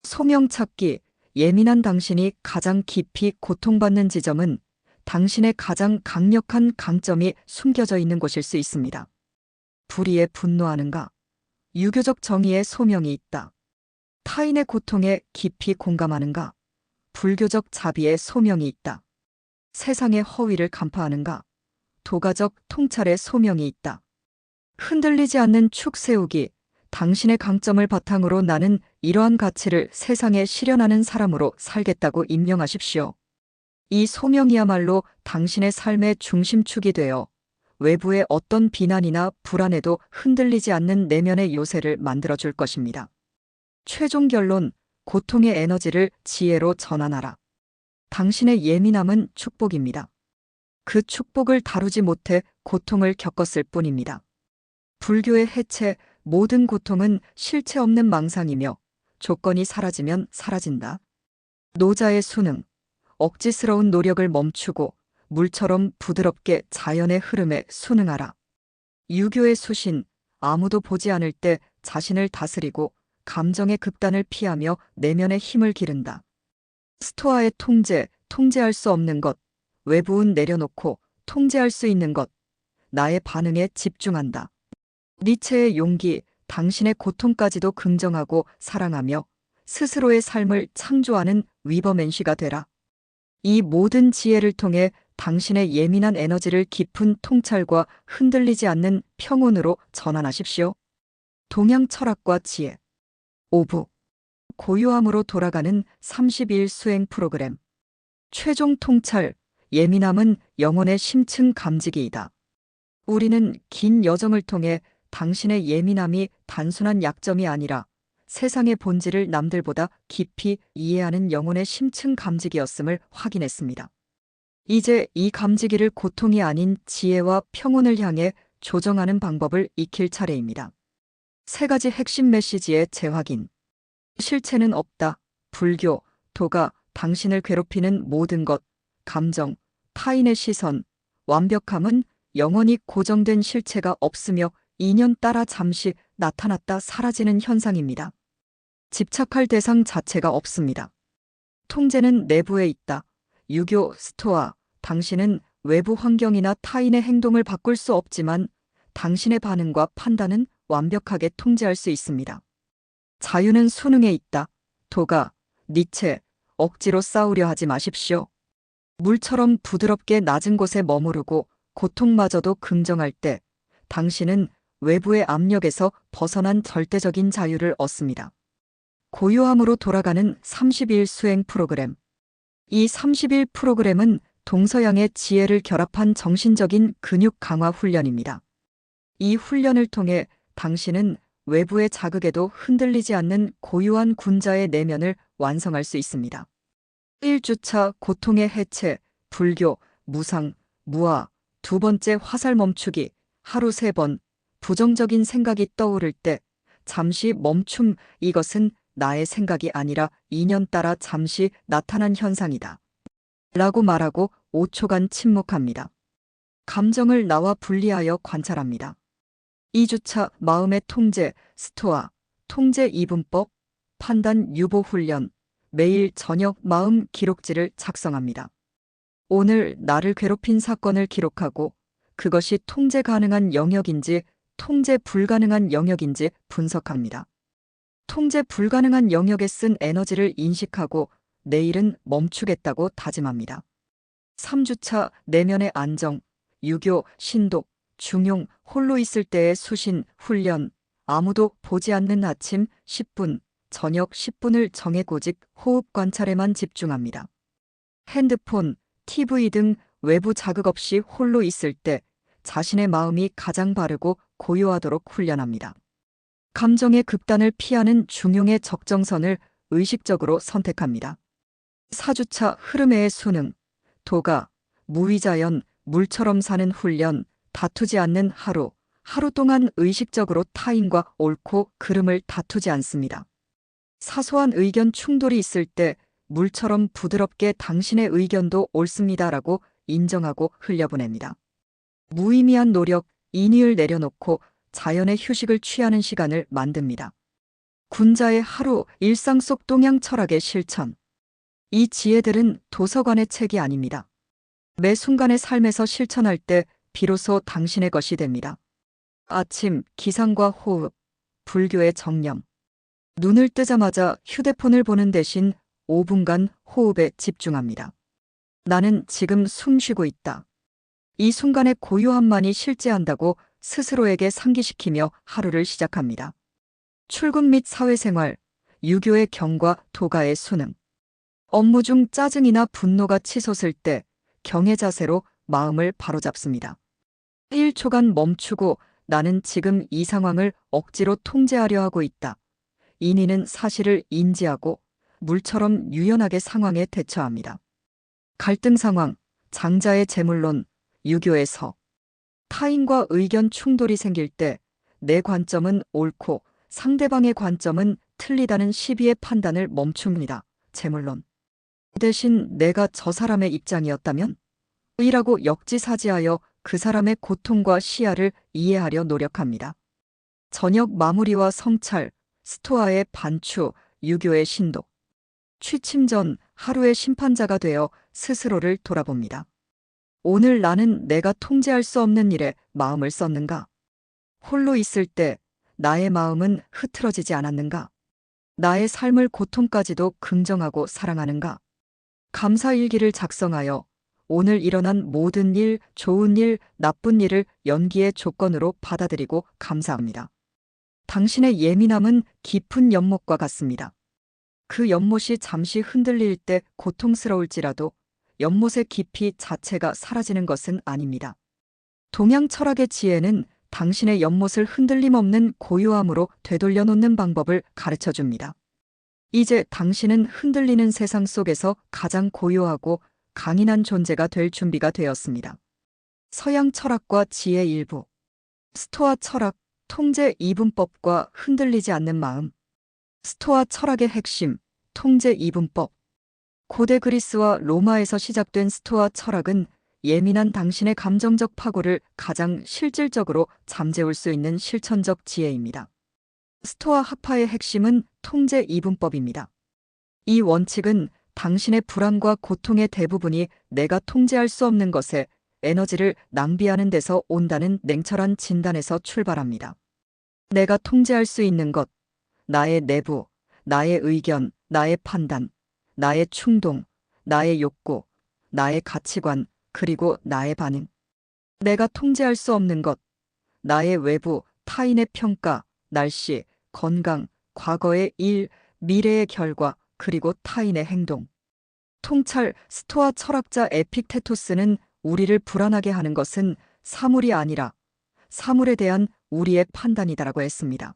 소명 찾기, 예민한 당신이 가장 깊이 고통받는 지점은 당신의 가장 강력한 강점이 숨겨져 있는 곳일 수 있습니다. 불의에 분노하는가? 유교적 정의에 소명이 있다. 타인의 고통에 깊이 공감하는가? 불교적 자비에 소명이 있다. 세상의 허위를 간파하는가? 도가적 통찰에 소명이 있다. 흔들리지 않는 축 세우기, 당신의 강점을 바탕으로 나는 이러한 가치를 세상에 실현하는 사람으로 살겠다고 임명하십시오. 이 소명이야말로 당신의 삶의 중심축이 되어 외부의 어떤 비난이나 불안에도 흔들리지 않는 내면의 요새를 만들어줄 것입니다. 최종 결론, 고통의 에너지를 지혜로 전환하라. 당신의 예민함은 축복입니다. 그 축복을 다루지 못해 고통을 겪었을 뿐입니다. 불교의 해체, 모든 고통은 실체 없는 망상이며 조건이 사라지면 사라진다. 노자의 수능, 억지스러운 노력을 멈추고 물처럼 부드럽게 자연의 흐름에 순응하라. 유교의 수신, 아무도 보지 않을 때 자신을 다스리고 감정의 극단을 피하며 내면의 힘을 기른다. 스토아의 통제, 통제할 수 없는 것, 외부운 내려놓고 통제할 수 있는 것, 나의 반응에 집중한다. 니체의 용기, 당신의 고통까지도 긍정하고 사랑하며 스스로의 삶을 창조하는 위버맨시가 되라. 이 모든 지혜를 통해 당신의 예민한 에너지를 깊은 통찰과 흔들리지 않는 평온으로 전환하십시오. 동양 철학과 지혜. 5부. 고요함으로 돌아가는 30일 수행 프로그램. 최종 통찰, 예민함은 영혼의 심층 감지기이다. 우리는 긴 여정을 통해 당신의 예민함이 단순한 약점이 아니라 세상의 본질을 남들보다 깊이 이해하는 영혼의 심층 감지기였음을 확인했습니다. 이제 이 감지기를 고통이 아닌 지혜와 평온을 향해 조정하는 방법을 익힐 차례입니다. 3가지 핵심 메시지의 재확인. 실체는 없다. 불교, 도가 당신을 괴롭히는 모든 것, 감정, 타인의 시선, 완벽함은 영원히 고정된 실체가 없으며 인연 따라 잠시 나타났다 사라지는 현상입니다. 집착할 대상 자체가 없습니다. 통제는 내부에 있다. 유교, 스토아, 당신은 외부 환경이나 타인의 행동을 바꿀 수 없지만 당신의 반응과 판단은 완벽하게 통제할 수 있습니다. 자유는 수능에 있다. 도가, 니체, 억지로 싸우려 하지 마십시오. 물처럼 부드럽게 낮은 곳에 머무르고 고통마저도 긍정할 때 당신은 외부의 압력에서 벗어난 절대적인 자유를 얻습니다. 고요함으로 돌아가는 30일 수행 프로그램. 이 30일 프로그램은 동서양의 지혜를 결합한 정신적인 근육 강화 훈련입니다. 이 훈련을 통해 당신은 외부의 자극에도 흔들리지 않는 고유한 군자의 내면을 완성할 수 있습니다. 1주차 고통의 해체, 불교, 무상, 무아, 두 번째 화살 멈추기, 하루 3번, 부정적인 생각이 떠오를 때 잠시 멈춤, 이것은 나의 생각이 아니라 인연 따라 잠시 나타난 현상이다. 라고 말하고 5초간 침묵합니다. 감정을 나와 분리하여 관찰합니다. 2주차 마음의 통제, 스토아, 통제 이분법, 판단 유보 훈련, 매일 저녁 마음 기록지를 작성합니다. 오늘 나를 괴롭힌 사건을 기록하고 그것이 통제 가능한 영역인지 통제 불가능한 영역인지 분석합니다. 통제 불가능한 영역에 쓴 에너지를 인식하고 내일은 멈추겠다고 다짐합니다. 3주차 내면의 안정, 유교, 신독, 중용, 홀로 있을 때의 수신, 훈련, 아무도 보지 않는 아침 10분, 저녁 10분을 정해 고직 호흡 관찰에만 집중합니다. 핸드폰, TV 등 외부 자극 없이 홀로 있을 때 자신의 마음이 가장 바르고 고요하도록 훈련합니다. 감정의 극단을 피하는 중용의 적정선을 의식적으로 선택합니다. 4주차 흐름의 수능, 도가, 무위자연, 물처럼 사는 훈련, 다투지 않는 하루, 하루 동안 의식적으로 타인과 옳고 그름을 다투지 않습니다. 사소한 의견 충돌이 있을 때 물처럼 부드럽게 당신의 의견도 옳습니다라고 인정하고 흘려보냅니다. 무의미한 노력, 인의를 내려놓고 자연의 휴식을 취하는 시간을 만듭니다. 군자의 하루, 일상 속 동양 철학의 실천. 이 지혜들은 도서관의 책이 아닙니다. 매 순간의 삶에서 실천할 때 비로소 당신의 것이 됩니다. 아침, 기상과 호흡, 불교의 정념. 눈을 뜨자마자 휴대폰을 보는 대신 5분간 호흡에 집중합니다. 나는 지금 숨 쉬고 있다. 이 순간의 고요함만이 실제한다고 스스로에게 상기시키며 하루를 시작합니다. 출근 및 사회생활, 유교의 경과, 도가의 수능. 업무 중 짜증이나 분노가 치솟을 때 경의 자세로 마음을 바로잡습니다. 1초간 멈추고 나는 지금 이 상황을 억지로 통제하려 하고 있다. 인의는 사실을 인지하고 물처럼 유연하게 상황에 대처합니다. 갈등 상황, 장자의 재물론, 유교에서 타인과 의견 충돌이 생길 때 내 관점은 옳고 상대방의 관점은 틀리다는 시비의 판단을 멈춥니다. 재물론. 대신 내가 저 사람의 입장이었다면? 이라고 역지사지하여 그 사람의 고통과 시야를 이해하려 노력합니다. 저녁 마무리와 성찰, 스토아의 반추, 유교의 신도. 취침 전 하루의 심판자가 되어 스스로를 돌아봅니다. 오늘 나는 내가 통제할 수 없는 일에 마음을 썼는가? 홀로 있을 때 나의 마음은 흐트러지지 않았는가? 나의 삶을 고통까지도 긍정하고 사랑하는가? 감사일기를 작성하여 오늘 일어난 모든 일, 좋은 일, 나쁜 일을 연기의 조건으로 받아들이고 감사합니다. 당신의 예민함은 깊은 연못과 같습니다. 그 연못이 잠시 흔들릴 때 고통스러울지라도 연못의 깊이 자체가 사라지는 것은 아닙니다. 동양 철학의 지혜는 당신의 연못을 흔들림 없는 고요함으로 되돌려 놓는 방법을 가르쳐 줍니다. 이제 당신은 흔들리는 세상 속에서 가장 고요하고 강인한 존재가 될 준비가 되었습니다. 서양 철학과 지혜 일부. 스토아 철학, 통제 이분법과 흔들리지 않는 마음. 스토아 철학의 핵심, 통제 이분법. 고대 그리스와 로마에서 시작된 스토아 철학은 예민한 당신의 감정적 파고를 가장 실질적으로 잠재울 수 있는 실천적 지혜입니다. 스토아 학파의 핵심은 통제 이분법입니다. 이 원칙은 당신의 불안과 고통의 대부분이 내가 통제할 수 없는 것에 에너지를 낭비하는 데서 온다는 냉철한 진단에서 출발합니다. 내가 통제할 수 있는 것, 나의 내부, 나의 의견, 나의 판단, 나의 충동, 나의 욕구, 나의 가치관, 그리고 나의 반응. 내가 통제할 수 없는 것, 나의 외부, 타인의 평가, 날씨, 건강, 과거의 일, 미래의 결과, 그리고 타인의 행동. 통찰 스토아 철학자 에픽테토스는 우리를 불안하게 하는 것은 사물이 아니라 사물에 대한 우리의 판단이다라고 했습니다.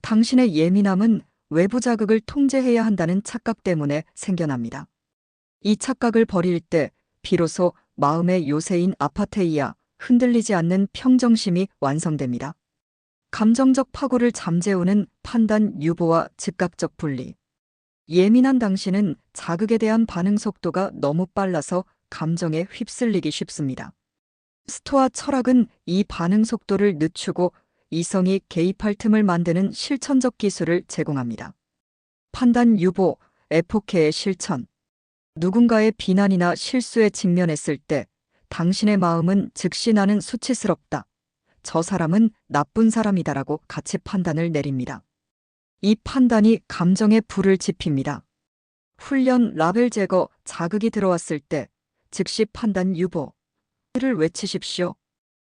당신의 예민함은 외부 자극을 통제해야 한다는 착각 때문에 생겨납니다. 이 착각을 버릴 때 비로소 마음의 요새인 아파테이아, 흔들리지 않는 평정심이 완성됩니다. 감정적 파고를 잠재우는 판단 유보와 즉각적 분리. 예민한 당신은 자극에 대한 반응 속도가 너무 빨라서 감정에 휩쓸리기 쉽습니다. 스토아 철학은 이 반응 속도를 늦추고 이성이 개입할 틈을 만드는 실천적 기술을 제공합니다. 판단 유보, 에포케의 실천. 누군가의 비난이나 실수에 직면했을 때 당신의 마음은 즉시 나는 수치스럽다. 저 사람은 나쁜 사람이다라고 가치 판단을 내립니다. 이 판단이 감정에 불을 지핍니다. 훈련 라벨 제거 자극이 들어왔을 때 즉시 판단 유보를 외치십시오.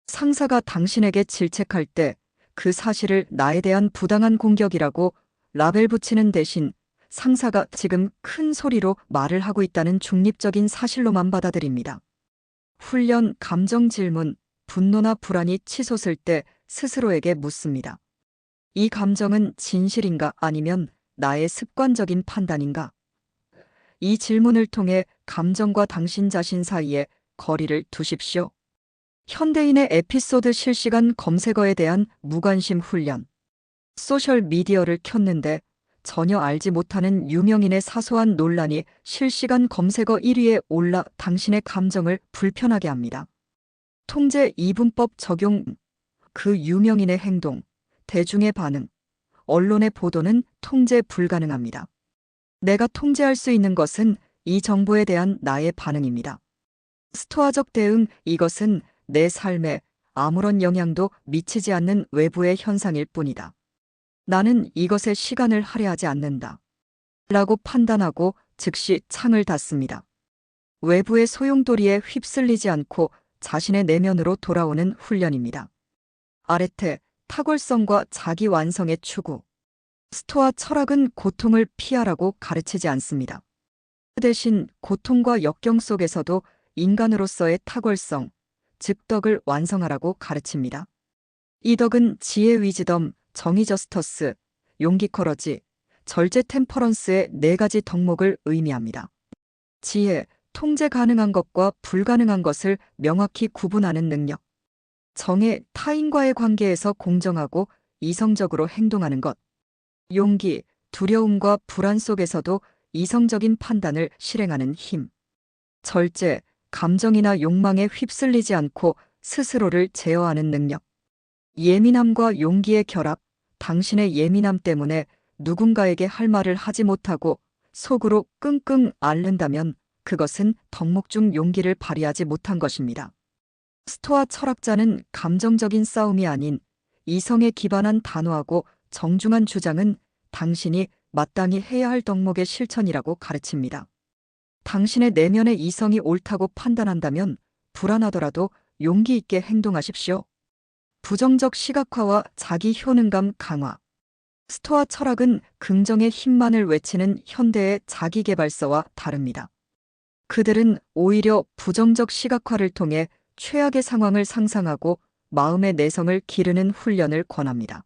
상사가 당신에게 질책할 때 그 사실을 나에 대한 부당한 공격이라고 라벨 붙이는 대신 상사가 지금 큰 소리로 말을 하고 있다는 중립적인 사실로만 받아들입니다. 훈련 감정 질문, 분노나 불안이 치솟을 때 스스로에게 묻습니다. 이 감정은 진실인가 아니면 나의 습관적인 판단인가? 이 질문을 통해 감정과 당신 자신 사이에 거리를 두십시오. 현대인의 에피소드 실시간 검색어에 대한 무관심 훈련. 소셜 미디어를 켰는데 전혀 알지 못하는 유명인의 사소한 논란이 실시간 검색어 1위에 올라 당신의 감정을 불편하게 합니다. 통제 이분법 적용. 그 유명인의 행동, 대중의 반응, 언론의 보도는 통제 불가능합니다. 내가 통제할 수 있는 것은 이 정보에 대한 나의 반응입니다. 스토아적 대응, 이것은 내 삶에 아무런 영향도 미치지 않는 외부의 현상일 뿐이다. 나는 이것에 시간을 할애하지 않는다. 라고 판단하고 즉시 창을 닫습니다. 외부의 소용돌이에 휩쓸리지 않고 자신의 내면으로 돌아오는 훈련입니다. 아레테, 탁월성과 자기 완성의 추구. 스토아 철학은 고통을 피하라고 가르치지 않습니다. 그 대신 고통과 역경 속에서도 인간으로서의 탁월성, 즉 덕을 완성하라고 가르칩니다. 이 덕은 지혜 위즈덤, 정의 저스터스, 용기 커러지, 절제 템퍼런스의 4가지 덕목을 의미합니다. 지혜, 통제 가능한 것과 불가능한 것을 명확히 구분하는 능력. 정의, 타인과의 관계에서 공정하고 이성적으로 행동하는 것. 용기, 두려움과 불안 속에서도 이성적인 판단을 실행하는 힘. 절제, 감정이나 욕망에 휩쓸리지 않고 스스로를 제어하는 능력. 예민함과 용기의 결합. 당신의 예민함 때문에 누군가에게 할 말을 하지 못하고 속으로 끙끙 앓는다면 그것은 덕목 중 용기를 발휘하지 못한 것입니다. 스토아 철학자는 감정적인 싸움이 아닌 이성에 기반한 단호하고 정중한 주장은 당신이 마땅히 해야 할 덕목의 실천이라고 가르칩니다. 당신의 내면의 이성이 옳다고 판단한다면 불안하더라도 용기 있게 행동하십시오. 부정적 시각화와 자기 효능감 강화. 스토아 철학은 긍정의 힘만을 외치는 현대의 자기계발서와 다릅니다. 그들은 오히려 부정적 시각화를 통해 최악의 상황을 상상하고 마음의 내성을 기르는 훈련을 권합니다.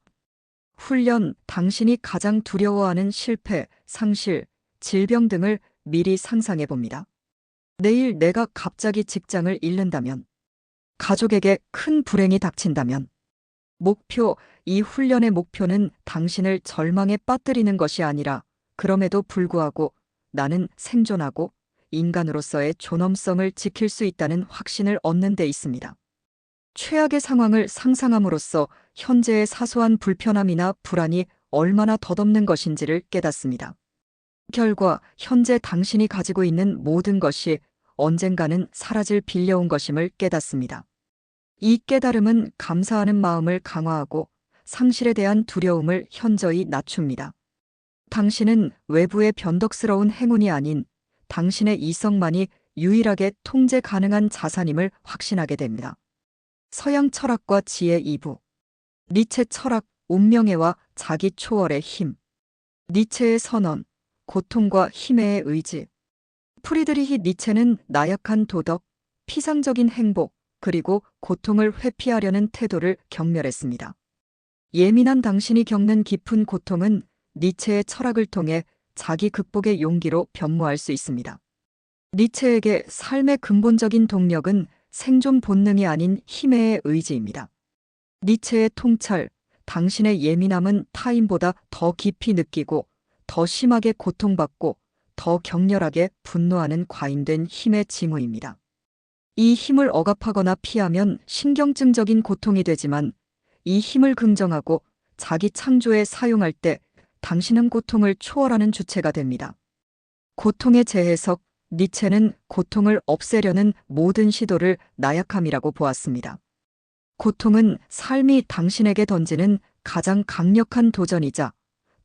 훈련, 당신이 가장 두려워하는 실패, 상실, 질병 등을 미리 상상해 봅니다. 내일 내가 갑자기 직장을 잃는다면, 가족에게 큰 불행이 닥친다면, 목표, 이 훈련의 목표는 당신을 절망에 빠뜨리는 것이 아니라 그럼에도 불구하고 나는 생존하고 인간으로서의 존엄성을 지킬 수 있다는 확신을 얻는 데 있습니다. 최악의 상황을 상상함으로써 현재의 사소한 불편함이나 불안이 얼마나 덧없는 것인지를 깨닫습니다. 결과 현재 당신이 가지고 있는 모든 것이 언젠가는 사라질 빌려온 것임을 깨닫습니다. 이 깨달음은 감사하는 마음을 강화하고 상실에 대한 두려움을 현저히 낮춥니다. 당신은 외부의 변덕스러운 행운이 아닌 당신의 이성만이 유일하게 통제 가능한 자산임을 확신하게 됩니다. 서양 철학과 지혜 2부. 니체 철학, 운명애와 자기 초월의 힘. 니체의 선언, 고통과 힘의 의지. 프리드리히 니체는 나약한 도덕, 피상적인 행복, 그리고 고통을 회피하려는 태도를 경멸했습니다. 예민한 당신이 겪는 깊은 고통은 니체의 철학을 통해 자기 극복의 용기로 변모할 수 있습니다. 니체에게 삶의 근본적인 동력은 생존 본능이 아닌 힘의 의지입니다. 니체의 통찰, 당신의 예민함은 타인보다 더 깊이 느끼고 더 심하게 고통받고 더 격렬하게 분노하는 과잉된 힘의 징후입니다. 이 힘을 억압하거나 피하면 신경증적인 고통이 되지만 이 힘을 긍정하고 자기 창조에 사용할 때 당신은 고통을 초월하는 주체가 됩니다. 고통의 재해석, 니체는 고통을 없애려는 모든 시도를 나약함이라고 보았습니다. 고통은 삶이 당신에게 던지는 가장 강력한 도전이자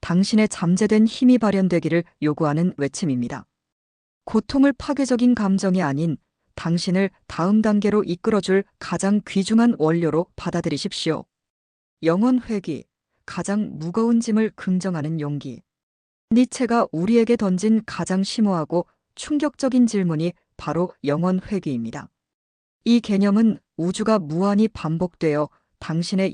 당신의 잠재된 힘이 발현되기를 요구하는 외침입니다. 고통을 파괴적인 감정이 아닌 당신을 다음 단계로 이끌어줄 가장 귀중한 원료로 받아들이십시오. 영혼 회귀, 가장 무거운 짐을 긍정하는 용기. 니체가 우리에게 던진 가장 심오하고 충격적인 질문이 바로 영혼 회귀입니다. 이 개념은 우주가 무한히 반복되어 당신의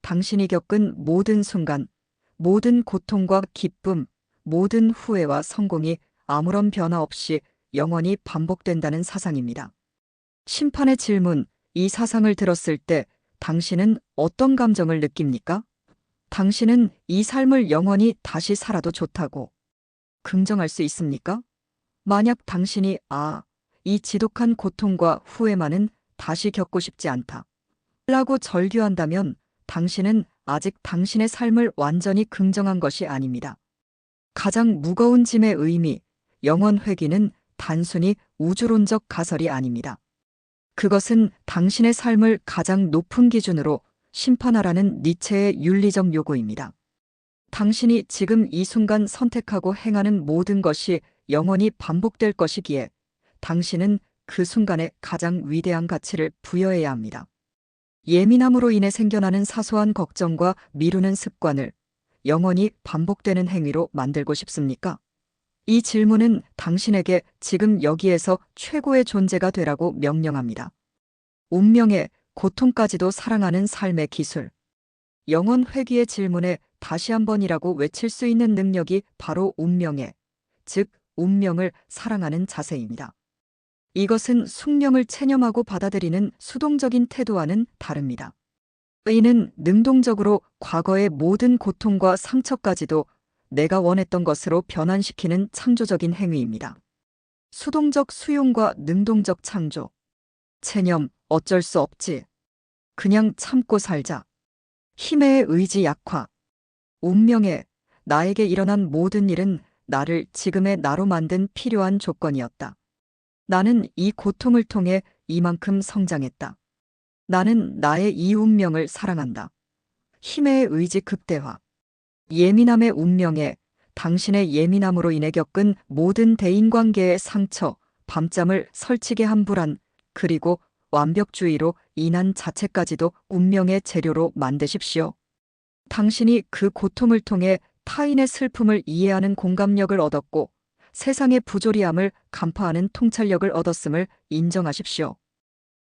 당신이 겪은 모든 순간, 모든 고통과 기쁨, 모든 후회와 성공이 아무런 변화 없이 영원히 반복된다는 사상입니다. 심판의 질문, 이 사상을 들었을 때 당신은 어떤 감정을 느낍니까? 당신은 이 삶을 영원히 다시 살아도 좋다고 긍정할 수 있습니까? 만약 당신이 이 지독한 고통과 후회만은 다시 겪고 싶지 않다 라고 절규한다면 당신은 아직 당신의 삶을 완전히 긍정한 것이 아닙니다. 가장 무거운 짐의 의미, 영혼 회귀는 단순히 우주론적 가설이 아닙니다. 그것은 당신의 삶을 가장 높은 기준으로 심판하라는 니체의 윤리적 요구입니다. 당신이 지금 이 순간 선택하고 행하는 모든 것이 영원히 반복될 것이기에 당신은 그 순간에 가장 위대한 가치를 부여해야 합니다. 예민함으로 인해 생겨나는 사소한 걱정과 미루는 습관을 영원히 반복되는 행위로 만들고 싶습니까? 이 질문은 당신에게 지금 여기에서 최고의 존재가 되라고 명령합니다. 운명의 고통까지도 사랑하는 삶의 기술. 영혼 회귀의 질문에 다시 한 번이라고 외칠 수 있는 능력이 바로 운명의, 즉 운명을 사랑하는 자세입니다. 이것은 숙명을 체념하고 받아들이는 수동적인 태도와는 다릅니다. 이는 능동적으로 과거의 모든 고통과 상처까지도 내가 원했던 것으로 변환시키는 창조적인 행위입니다. 수동적 수용과 능동적 창조. 체념, 어쩔 수 없지. 그냥 참고 살자. 힘의 의지 약화. 운명의, 나에게 일어난 모든 일은 나를 지금의 나로 만든 필요한 조건이었다. 나는 이 고통을 통해 이만큼 성장했다. 나는 나의 이 운명을 사랑한다. 힘의 의지 극대화. 예민함의 운명에 당신의 예민함으로 인해 겪은 모든 대인관계의 상처, 밤잠을 설치게 한 불안, 그리고 완벽주의로 인한 자체까지도 운명의 재료로 만드십시오. 당신이 그 고통을 통해 타인의 슬픔을 이해하는 공감력을 얻었고 세상의 부조리함을 간파하는 통찰력을 얻었음을 인정하십시오.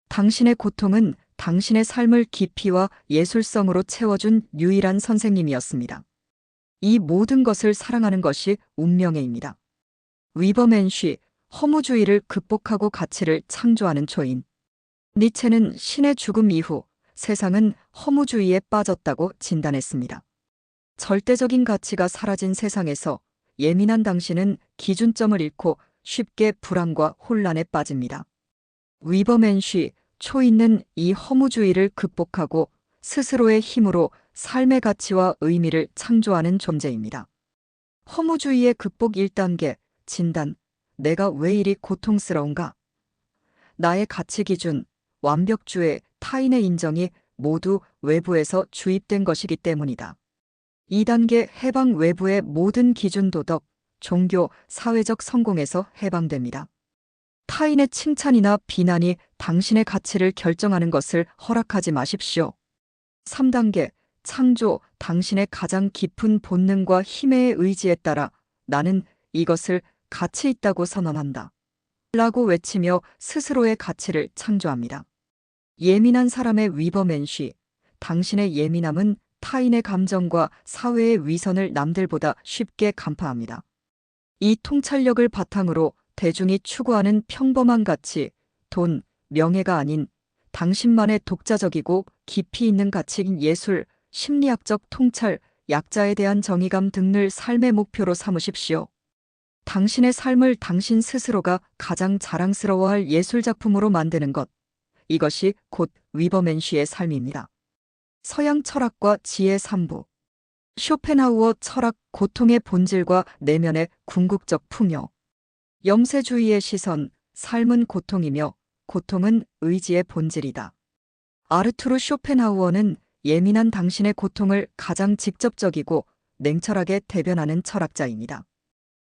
당신의 고통은 당신의 삶을 깊이와 예술성으로 채워준 유일한 선생님이었습니다. 이 모든 것을 사랑하는 것이 운명애입니다. 위버맨쉬, 허무주의를 극복하고 가치를 창조하는 초인. 니체는 신의 죽음 이후 세상은 허무주의에 빠졌다고 진단했습니다. 절대적인 가치가 사라진 세상에서 예민한 당신은 기준점을 잃고 쉽게 불안과 혼란에 빠집니다. 위버맨쉬, 초인은 이 허무주의를 극복하고 스스로의 힘으로 삶의 가치와 의미를 창조하는 존재입니다. 허무주의의 극복 1단계, 진단. 내가 왜 이리 고통스러운가? 나의 가치 기준, 완벽주의, 타인의 인정이 모두 외부에서 주입된 것이기 때문이다. 2단계 해방 외부의 모든 기준 도덕, 종교, 사회적 성공에서 해방됩니다. 타인의 칭찬이나 비난이 당신의 가치를 결정하는 것을 허락하지 마십시오. 3단계 창조, 당신의 가장 깊은 본능과 힘의 의지에 따라 나는 이것을 가치 있다고 선언한다. 라고 외치며 스스로의 가치를 창조합니다. 예민한 사람의 위버맨쉬, 당신의 예민함은 타인의 감정과 사회의 위선을 남들보다 쉽게 간파합니다. 이 통찰력을 바탕으로 대중이 추구하는 평범한 가치, 돈, 명예가 아닌 당신만의 독자적이고 깊이 있는 가치인 예술, 심리학적 통찰, 약자에 대한 정의감 등을 삶의 목표로 삼으십시오. 당신의 삶을 당신 스스로가 가장 자랑스러워할 예술작품으로 만드는 것. 이것이 곧 위버맨쉬의 삶입니다. 서양 철학과 지혜 3부. 쇼펜하우어 철학, 고통의 본질과 내면의 궁극적 풍요. 염세주의의 시선, 삶은 고통이며 고통은 의지의 본질이다. 아르투르 쇼펜하우어는 예민한 당신의 고통을 가장 직접적이고 냉철하게 대변하는 철학자입니다.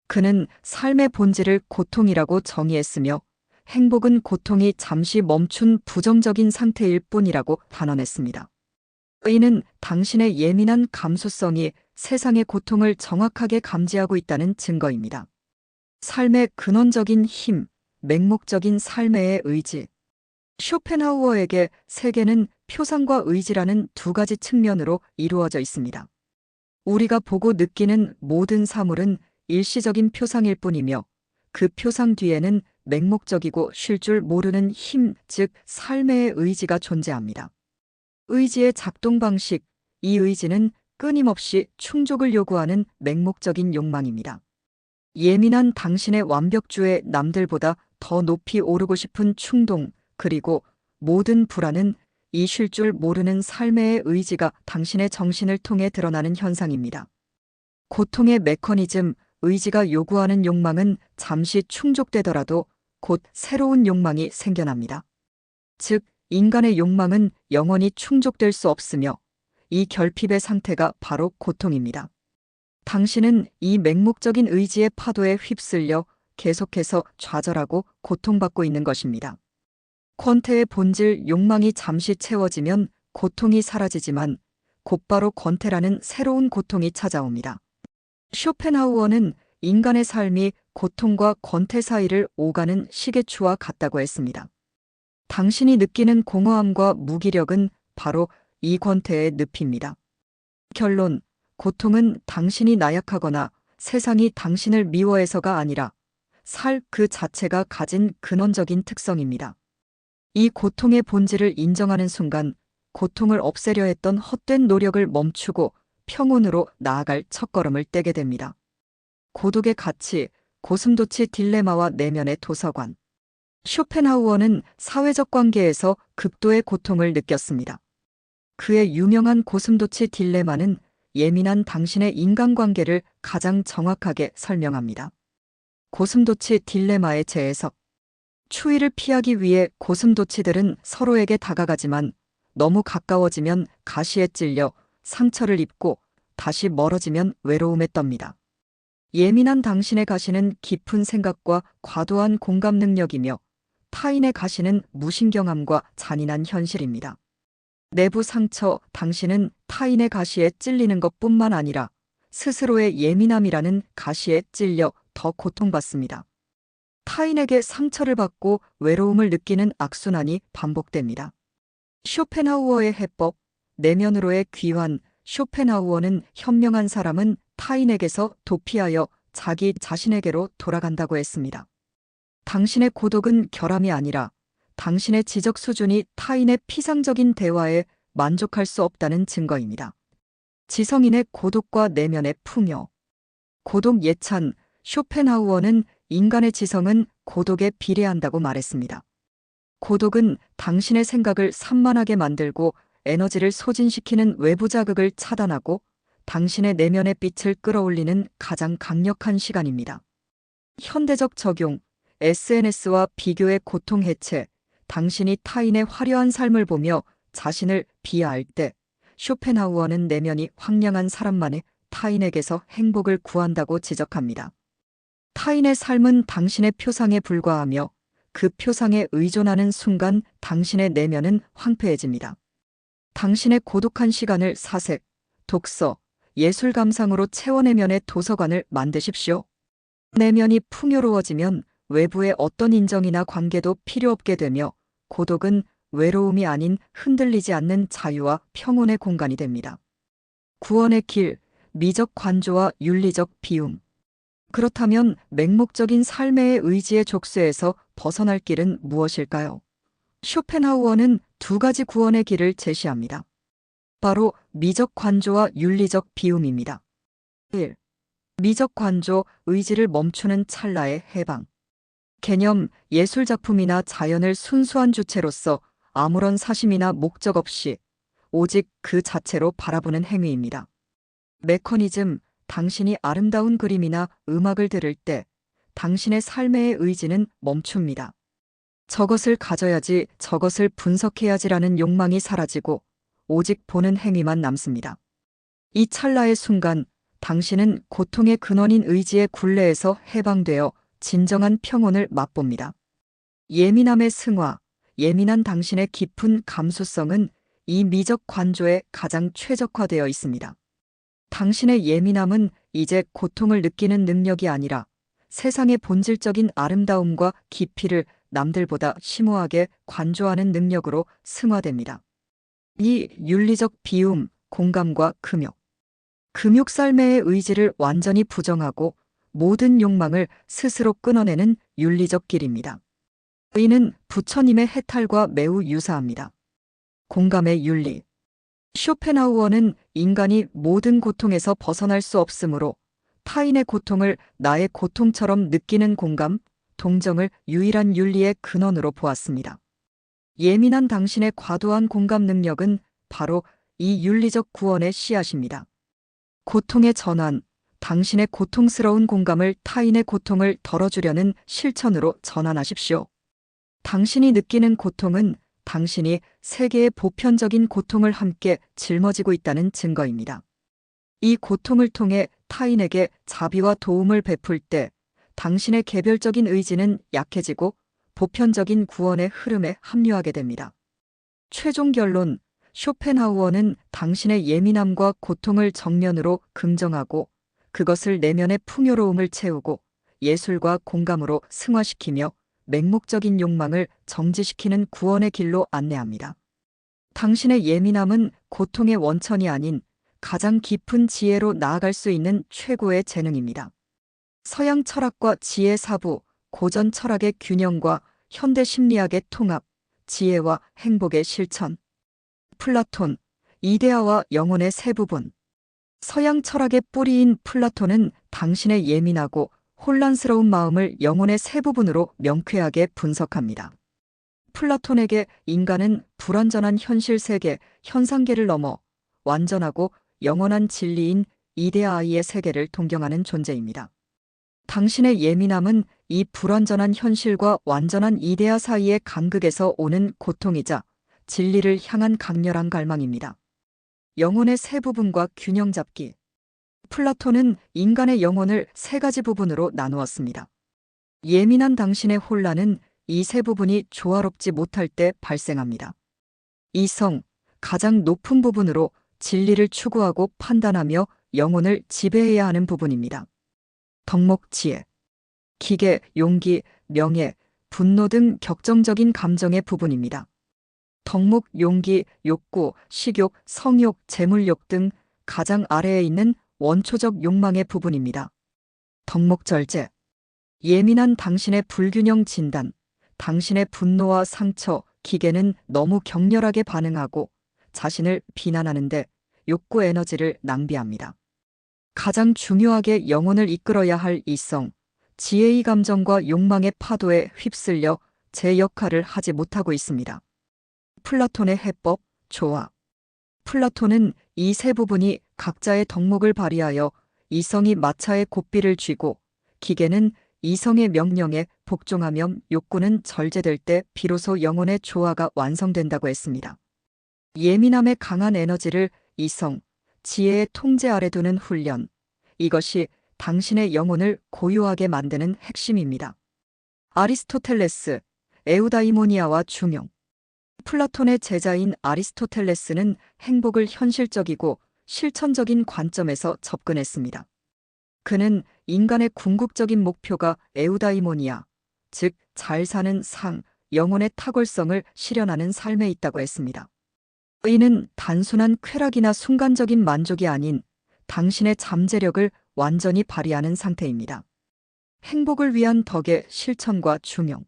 그는 삶의 본질을 고통이라고 정의했으며 행복은 고통이 잠시 멈춘 부정적인 상태일 뿐이라고 단언했습니다. 이는 당신의 예민한 감수성이 세상의 고통을 정확하게 감지하고 있다는 증거입니다. 삶의 근원적인 힘, 맹목적인 삶의 의지. 쇼펜하우어에게 세계는 표상과 의지라는 두 가지 측면으로 이루어져 있습니다. 우리가 보고 느끼는 모든 사물은 일시적인 표상일 뿐이며 그 표상 뒤에는 맹목적이고 쉴 줄 모르는 힘, 즉 삶의 의지가 존재합니다. 의지의 작동 방식, 이 의지는 끊임없이 충족을 요구하는 맹목적인 욕망입니다. 예민한 당신의 완벽주의, 남들보다 더 높이 오르고 싶은 충동, 그리고 모든 불안은 이 쉴 줄 모르는 삶의 의지가 당신의 정신을 통해 드러나는 현상입니다. 고통의 메커니즘, 의지가 요구하는 욕망은 잠시 충족되더라도 곧 새로운 욕망이 생겨납니다. 즉, 인간의 욕망은 영원히 충족될 수 없으며 이 결핍의 상태가 바로 고통입니다. 당신은 이 맹목적인 의지의 파도에 휩쓸려 계속해서 좌절하고 고통받고 있는 것입니다. 권태의 본질, 욕망이 잠시 채워지면 고통이 사라지지만 곧바로 권태라는 새로운 고통이 찾아옵니다. 쇼펜하우어는 인간의 삶이 고통과 권태 사이를 오가는 시계추와 같다고 했습니다. 당신이 느끼는 공허함과 무기력은 바로 이 권태의 늪입니다. 결론, 고통은 당신이 나약하거나 세상이 당신을 미워해서가 아니라 살 그 자체가 가진 근원적인 특성입니다. 이 고통의 본질을 인정하는 순간 고통을 없애려 했던 헛된 노력을 멈추고 평온으로 나아갈 첫걸음을 떼게 됩니다. 고독의 가치, 고슴도치 딜레마와 내면의 도서관. 쇼펜하우어는 사회적 관계에서 극도의 고통을 느꼈습니다. 그의 유명한 고슴도치 딜레마는 예민한 당신의 인간관계를 가장 정확하게 설명합니다. 고슴도치 딜레마의 재해석. 추위를 피하기 위해 고슴도치들은 서로에게 다가가지만 너무 가까워지면 가시에 찔려 상처를 입고 다시 멀어지면 외로움에 떱니다. 예민한 당신의 가시는 깊은 생각과 과도한 공감 능력이며 타인의 가시는 무신경함과 잔인한 현실입니다. 내부 상처, 당신은 타인의 가시에 찔리는 것뿐만 아니라 스스로의 예민함이라는 가시에 찔려 더 고통받습니다. 타인에게 상처를 받고 외로움을 느끼는 악순환이 반복됩니다. 쇼펜하우어의 해법, 내면으로의 귀환. 쇼펜하우어는 현명한 사람은 타인에게서 도피하여 자기 자신에게로 돌아간다고 했습니다. 당신의 고독은 결함이 아니라 당신의 지적 수준이 타인의 피상적인 대화에 만족할 수 없다는 증거입니다. 지성인의 고독과 내면의 풍요. 고독 예찬. 쇼펜하우어는 인간의 지성은 고독에 비례한다고 말했습니다. 고독은 당신의 생각을 산만하게 만들고 에너지를 소진시키는 외부 자극을 차단하고 당신의 내면의 빛을 끌어올리는 가장 강력한 시간입니다. 현대적 적용, SNS와 비교의 고통 해체. 당신이 타인의 화려한 삶을 보며 자신을 비하할 때 쇼펜하우어는 내면이 황량한 사람만이 타인에게서 행복을 구한다고 지적합니다. 타인의 삶은 당신의 표상에 불과하며 그 표상에 의존하는 순간 당신의 내면은 황폐해집니다. 당신의 고독한 시간을 사색, 독서, 예술 감상으로 채워내면의 도서관을 만드십시오. 내면이 풍요로워지면 외부의 어떤 인정이나 관계도 필요 없게 되며 고독은 외로움이 아닌 흔들리지 않는 자유와 평온의 공간이 됩니다. 구원의 길, 미적 관조와 윤리적 비움. 그렇다면 맹목적인 삶의 의지의 족쇄에서 벗어날 길은 무엇일까요? 쇼펜하우어는 두 가지 구원의 길을 제시합니다. 바로 미적 관조와 윤리적 비움입니다. 1. 미적 관조, 의지를 멈추는 찰나의 해방. 개념, 예술작품이나 자연을 순수한 주체로서 아무런 사심이나 목적 없이 오직 그 자체로 바라보는 행위입니다. 메커니즘, 당신이 아름다운 그림이나 음악을 들을 때 당신의 삶의 의지는 멈춥니다. 저것을 가져야지, 저것을 분석해야지라는 욕망이 사라지고 오직 보는 행위만 남습니다. 이 찰나의 순간 당신은 고통의 근원인 의지의 굴레에서 해방되어 진정한 평온을 맛봅니다. 예민함의 승화, 예민한 당신의 깊은 감수성은 이 미적 관조에 가장 최적화되어 있습니다. 당신의 예민함은 이제 고통을 느끼는 능력이 아니라 세상의 본질적인 아름다움과 깊이를 남들보다 심오하게 관조하는 능력으로 승화됩니다. 이 윤리적 비움, 공감과 금욕. 금욕 삶의 의지를 완전히 부정하고 모든 욕망을 스스로 끊어내는 윤리적 길입니다. 이는 부처님의 해탈과 매우 유사합니다. 공감의 윤리. 쇼펜하우어는 인간이 모든 고통에서 벗어날 수 없으므로 타인의 고통을 나의 고통처럼 느끼는 공감, 동정을 유일한 윤리의 근원으로 보았습니다. 예민한 당신의 과도한 공감 능력은 바로 이 윤리적 구원의 씨앗입니다. 고통의 전환, 당신의 고통스러운 공감을 타인의 고통을 덜어주려는 실천으로 전환하십시오. 당신이 느끼는 고통은 당신이 세계의 보편적인 고통을 함께 짊어지고 있다는 증거입니다. 이 고통을 통해 타인에게 자비와 도움을 베풀 때 당신의 개별적인 의지는 약해지고 보편적인 구원의 흐름에 합류하게 됩니다. 최종 결론, 쇼펜하우어는 당신의 예민함과 고통을 정면으로 긍정하고 그것을 내면의 풍요로움을 채우고 예술과 공감으로 승화시키며 맹목적인 욕망을 정지시키는 구원의 길로 안내합니다. 당신의 예민함은 고통의 원천이 아닌 가장 깊은 지혜로 나아갈 수 있는 최고의 재능입니다. 서양 철학과 지혜 사부, 고전 철학의 균형과 현대 심리학의 통합, 지혜와 행복의 실천. 플라톤, 이데아와 영혼의 세 부분. 서양 철학의 뿌리인 플라톤은 당신의 예민하고 혼란스러운 마음을 영혼의 세 부분으로 명쾌하게 분석합니다. 플라톤에게 인간은 불완전한 현실 세계, 현상계를 넘어 완전하고 영원한 진리인 이데아의 세계를 동경하는 존재입니다. 당신의 예민함은 이 불완전한 현실과 완전한 이데아 사이의 간극에서 오는 고통이자 진리를 향한 강렬한 갈망입니다. 영혼의 세 부분과 균형 잡기. 플라톤은 인간의 영혼을 세 가지 부분으로 나누었습니다. 예민한 당신의 혼란은 이 세 부분이 조화롭지 못할 때 발생합니다. 이성, 가장 높은 부분으로 진리를 추구하고 판단하며 영혼을 지배해야 하는 부분입니다. 덕목, 지혜, 기계, 용기, 명예, 분노 등 격정적인 감정의 부분입니다. 덕목, 용기, 욕구, 식욕, 성욕, 재물욕 등 가장 아래에 있는 원초적 욕망의 부분입니다. 덕목절제. 예민한 당신의 불균형 진단, 당신의 분노와 상처, 기계는 너무 격렬하게 반응하고 자신을 비난하는데 욕구 에너지를 낭비합니다. 가장 중요하게 영혼을 이끌어야 할 이성, 지혜의 감정과 욕망의 파도에 휩쓸려 제 역할을 하지 못하고 있습니다. 플라톤의 해법, 조화. 플라톤은 이 세 부분이 각자의 덕목을 발휘하여 이성이 마차의 고삐를 쥐고 기계는 이성의 명령에 복종하면 욕구는 절제될 때 비로소 영혼의 조화가 완성된다고 했습니다. 예민함의 강한 에너지를 이성, 지혜의 통제 아래 두는 훈련. 이것이 당신의 영혼을 고요하게 만드는 핵심입니다. 아리스토텔레스, 에우다이모니아와 중용. 플라톤의 제자인 아리스토텔레스는 행복을 현실적이고 실천적인 관점에서 접근했습니다. 그는 인간의 궁극적인 목표가 에우다이모니아, 즉 잘 사는 상, 영혼의 탁월성을 실현하는 삶에 있다고 했습니다. 이는 단순한 쾌락이나 순간적인 만족이 아닌 당신의 잠재력을 완전히 발휘하는 상태입니다. 행복을 위한 덕의 실천과 중용.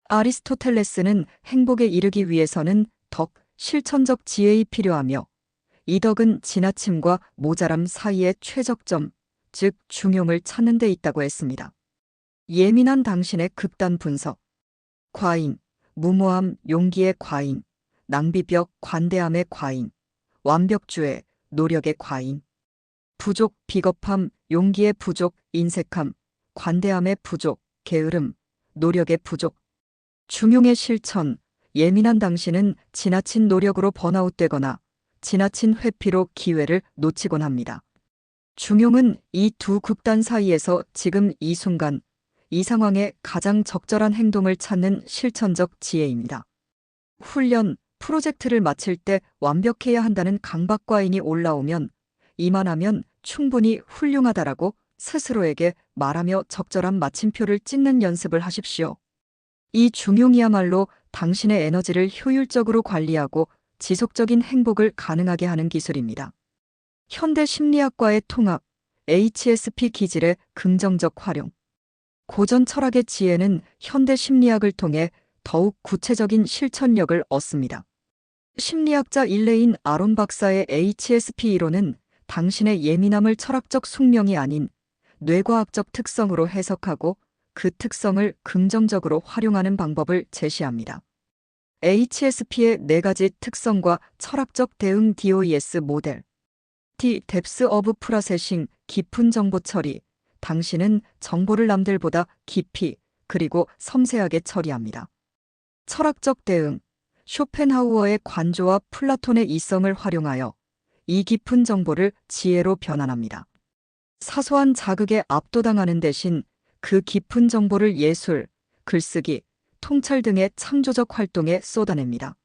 아리스토텔레스는 행복에 이르기 위해서는 덕, 실천적 지혜이 필요하며 이 덕은 지나침과 모자람 사이의 최적점, 즉 중용을 찾는 데 있다고 했습니다. 예민한 당신의 극단 분석. 과잉, 무모함, 용기의 과잉, 낭비벽, 관대함의 과잉, 완벽주의, 노력의 과잉. 부족, 비겁함, 용기의 부족, 인색함, 관대함의 부족, 게으름, 노력의 부족. 중용의 실천. 예민한 당신은 지나친 노력으로 번아웃되거나 지나친 회피로 기회를 놓치곤 합니다. 중용은 이 두 극단 사이에서 지금 이 순간, 이 상황에 가장 적절한 행동을 찾는 실천적 지혜입니다. 훈련, 프로젝트를 마칠 때 완벽해야 한다는 강박과잉이 올라오면 이만하면 충분히 훌륭하다라고 스스로에게 말하며 적절한 마침표를 찍는 연습을 하십시오. 이 중용이야말로 당신의 에너지를 효율적으로 관리하고 지속적인 행복을 가능하게 하는 기술입니다. 현대 심리학과의 통합, HSP 기질의 긍정적 활용. 고전 철학의 지혜는 현대 심리학을 통해 더욱 구체적인 실천력을 얻습니다. 심리학자 일레인 아론 박사의 HSP 이론은 당신의 예민함을 철학적 숙명이 아닌 뇌과학적 특성으로 해석하고 그 특성을 긍정적으로 활용하는 방법을 제시합니다. HSP의 4가지 특성과 철학적 대응 DOES 모델. D. Depth of Processing, 깊은 정보 처리. 당신은 정보를 남들보다 깊이 그리고 섬세하게 처리합니다. 철학적 대응. 쇼펜하우어의 관조와 플라톤의 이성을 활용하여 이 깊은 정보를 지혜로 변환합니다. 사소한 자극에 압도당하는 대신 그 깊은 정보를 예술, 글쓰기, 통찰 등의 창조적 활동에 쏟아냅니다.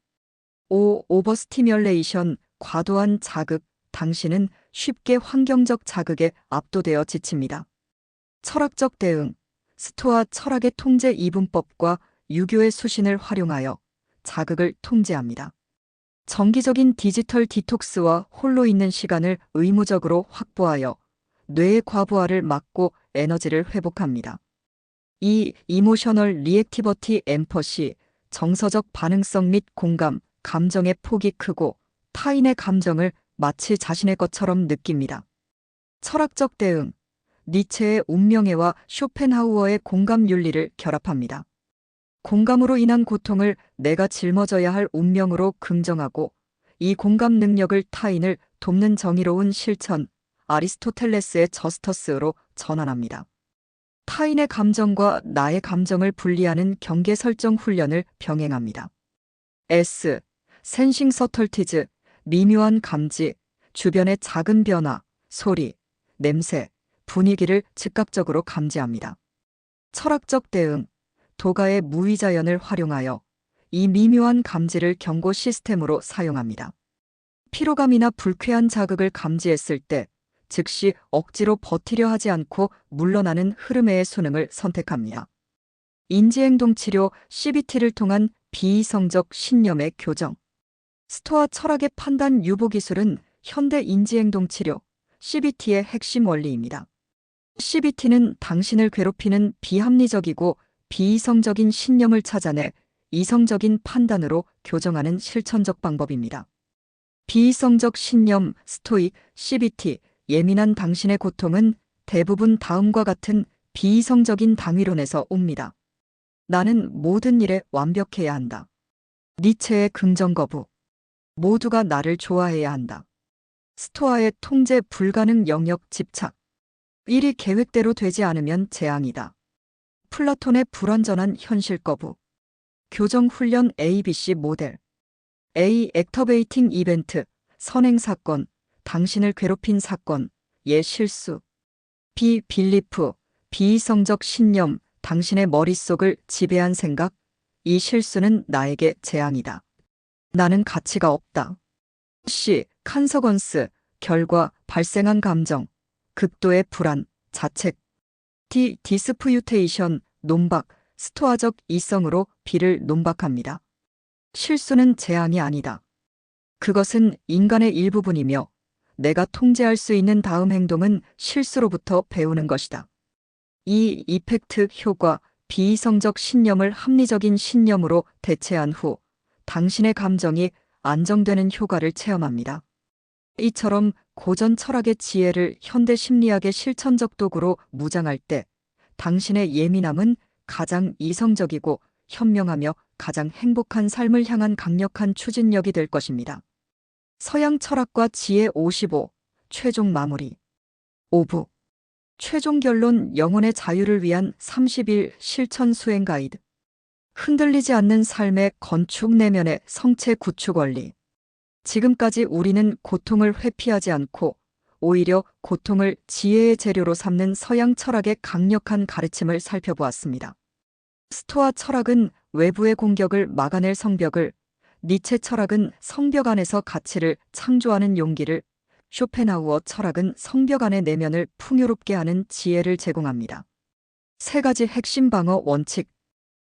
5. 오버스티뮬레이션, 과도한 자극. 당신은 쉽게 환경적 자극에 압도되어 지칩니다. 철학적 대응. 스토아 철학의 통제 이분법과 유교의 수신을 활용하여 자극을 통제합니다. 정기적인 디지털 디톡스와 홀로 있는 시간을 의무적으로 확보하여 뇌의 과부하를 막고 에너지를 회복합니다. 이 이모셔널 리액티버티 엠퍼시, 정서적 반응성 및 공감, 감정의 폭이 크고 타인의 감정을 마치 자신의 것처럼 느낍니다. 철학적 대응. 니체의 운명애와 쇼펜하우어의 공감 윤리를 결합합니다. 공감으로 인한 고통을 내가 짊어져야 할 운명으로 긍정하고 이 공감 능력을 타인을 돕는 정의로운 실천, 아리스토텔레스의 저스터스로 전환합니다. 타인의 감정과 나의 감정을 분리하는 경계 설정 훈련을 병행합니다. S. 센싱 서털티즈, 미묘한 감지, 주변의 작은 변화, 소리, 냄새, 분위기를 즉각적으로 감지합니다. 철학적 대응. 도가의 무의자연을 활용하여 이 미묘한 감지를 경고 시스템으로 사용합니다. 피로감이나 불쾌한 자극을 감지했을 때 즉시 억지로 버티려 하지 않고 물러나는 흐름의 수능을 선택합니다. 인지행동치료 CBT를 통한 비이성적 신념의 교정. 스토아 철학의 판단 유보 기술은 현대 인지행동치료 CBT의 핵심 원리입니다. CBT는 당신을 괴롭히는 비합리적이고 비이성적인 신념을 찾아내 이성적인 판단으로 교정하는 실천적 방법입니다. 비이성적 신념, 스토익, CBT, 예민한 당신의 고통은 대부분 다음과 같은 비이성적인 당위론에서 옵니다. 나는 모든 일에 완벽해야 한다. 니체의 긍정 거부. 모두가 나를 좋아해야 한다. 스토아의 통제 불가능 영역 집착. 일이 계획대로 되지 않으면 재앙이다. 플라톤의 불완전한 현실 거부. 교정 훈련 ABC 모델. A. 액터베이팅 이벤트, 선행 사건, 당신을 괴롭힌 사건, 예 실수. 비 빌리프, 비이성적 신념, 당신의 머릿속을 지배한 생각, 이 실수는 나에게 재앙이다. 나는 가치가 없다. 시, 칸서건스, 결과, 발생한 감정, 극도의 불안, 자책. 디, 디스프유테이션, 논박, 스토아적 이성으로 비를 논박합니다. 실수는 재앙이 아니다. 그것은 인간의 일부분이며 내가 통제할 수 있는 다음 행동은 실수로부터 배우는 것이다. 이 이펙트 효과, 비이성적 신념을 합리적인 신념으로 대체한 후 당신의 감정이 안정되는 효과를 체험합니다. 이처럼 고전 철학의 지혜를 현대 심리학의 실천적 도구로 무장할 때 당신의 예민함은 가장 이성적이고 현명하며 가장 행복한 삶을 향한 강력한 추진력이 될 것입니다. 서양 철학과 지혜 55, 최종 마무리. 5부. 최종 결론 영혼의 자유를 위한 30일 실천 수행 가이드. 흔들리지 않는 삶의 건축 내면의 성체 구축 원리. 지금까지 우리는 고통을 회피하지 않고 오히려 고통을 지혜의 재료로 삼는 서양 철학의 강력한 가르침을 살펴보았습니다. 스토아 철학은 외부의 공격을 막아낼 성벽을, 니체 철학은 성벽 안에서 가치를 창조하는 용기를, 쇼펜하우어 철학은 성벽 안의 내면을 풍요롭게 하는 지혜를 제공합니다. 세 가지 핵심 방어 원칙.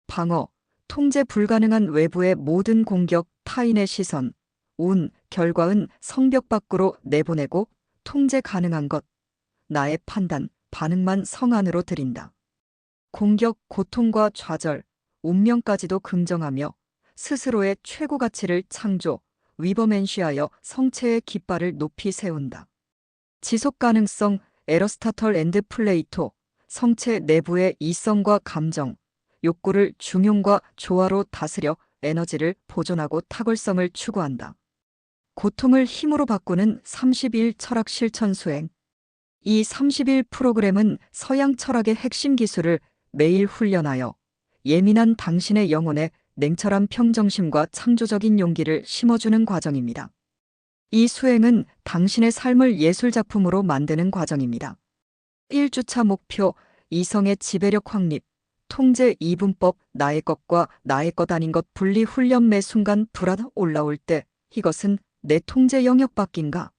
방어, 통제 불가능한 외부의 모든 공격, 타인의 시선, 운, 결과은 성벽 밖으로 내보내고 통제 가능한 것, 나의 판단, 반응만 성 안으로 들인다. 공격, 고통과 좌절, 운명까지도 긍정하며 스스로의 최고 가치를 창조, 위버맨시하여 성체의 깃발을 높이 세운다. 지속 가능성, 에러스타털 앤드 플레이토, 성체 내부의 이성과 감정, 욕구를 중용과 조화로 다스려 에너지를 보존하고 탁월성을 추구한다. 고통을 힘으로 바꾸는 30일 철학 실천 수행. 이 30일 프로그램은 서양 철학의 핵심 기술을 매일 훈련하여 예민한 당신의 영혼에 냉철한 평정심과 창조적인 용기를 심어주는 과정입니다. 이 수행은 당신의 삶을 예술작품으로 만드는 과정입니다. 1주차 목표, 이성의 지배력 확립, 통제 이분법, 나의 것과 나의 것 아닌 것 분리 훈련. 매 순간 불안 올라올 때 이것은 내 통제 영역 밖인가?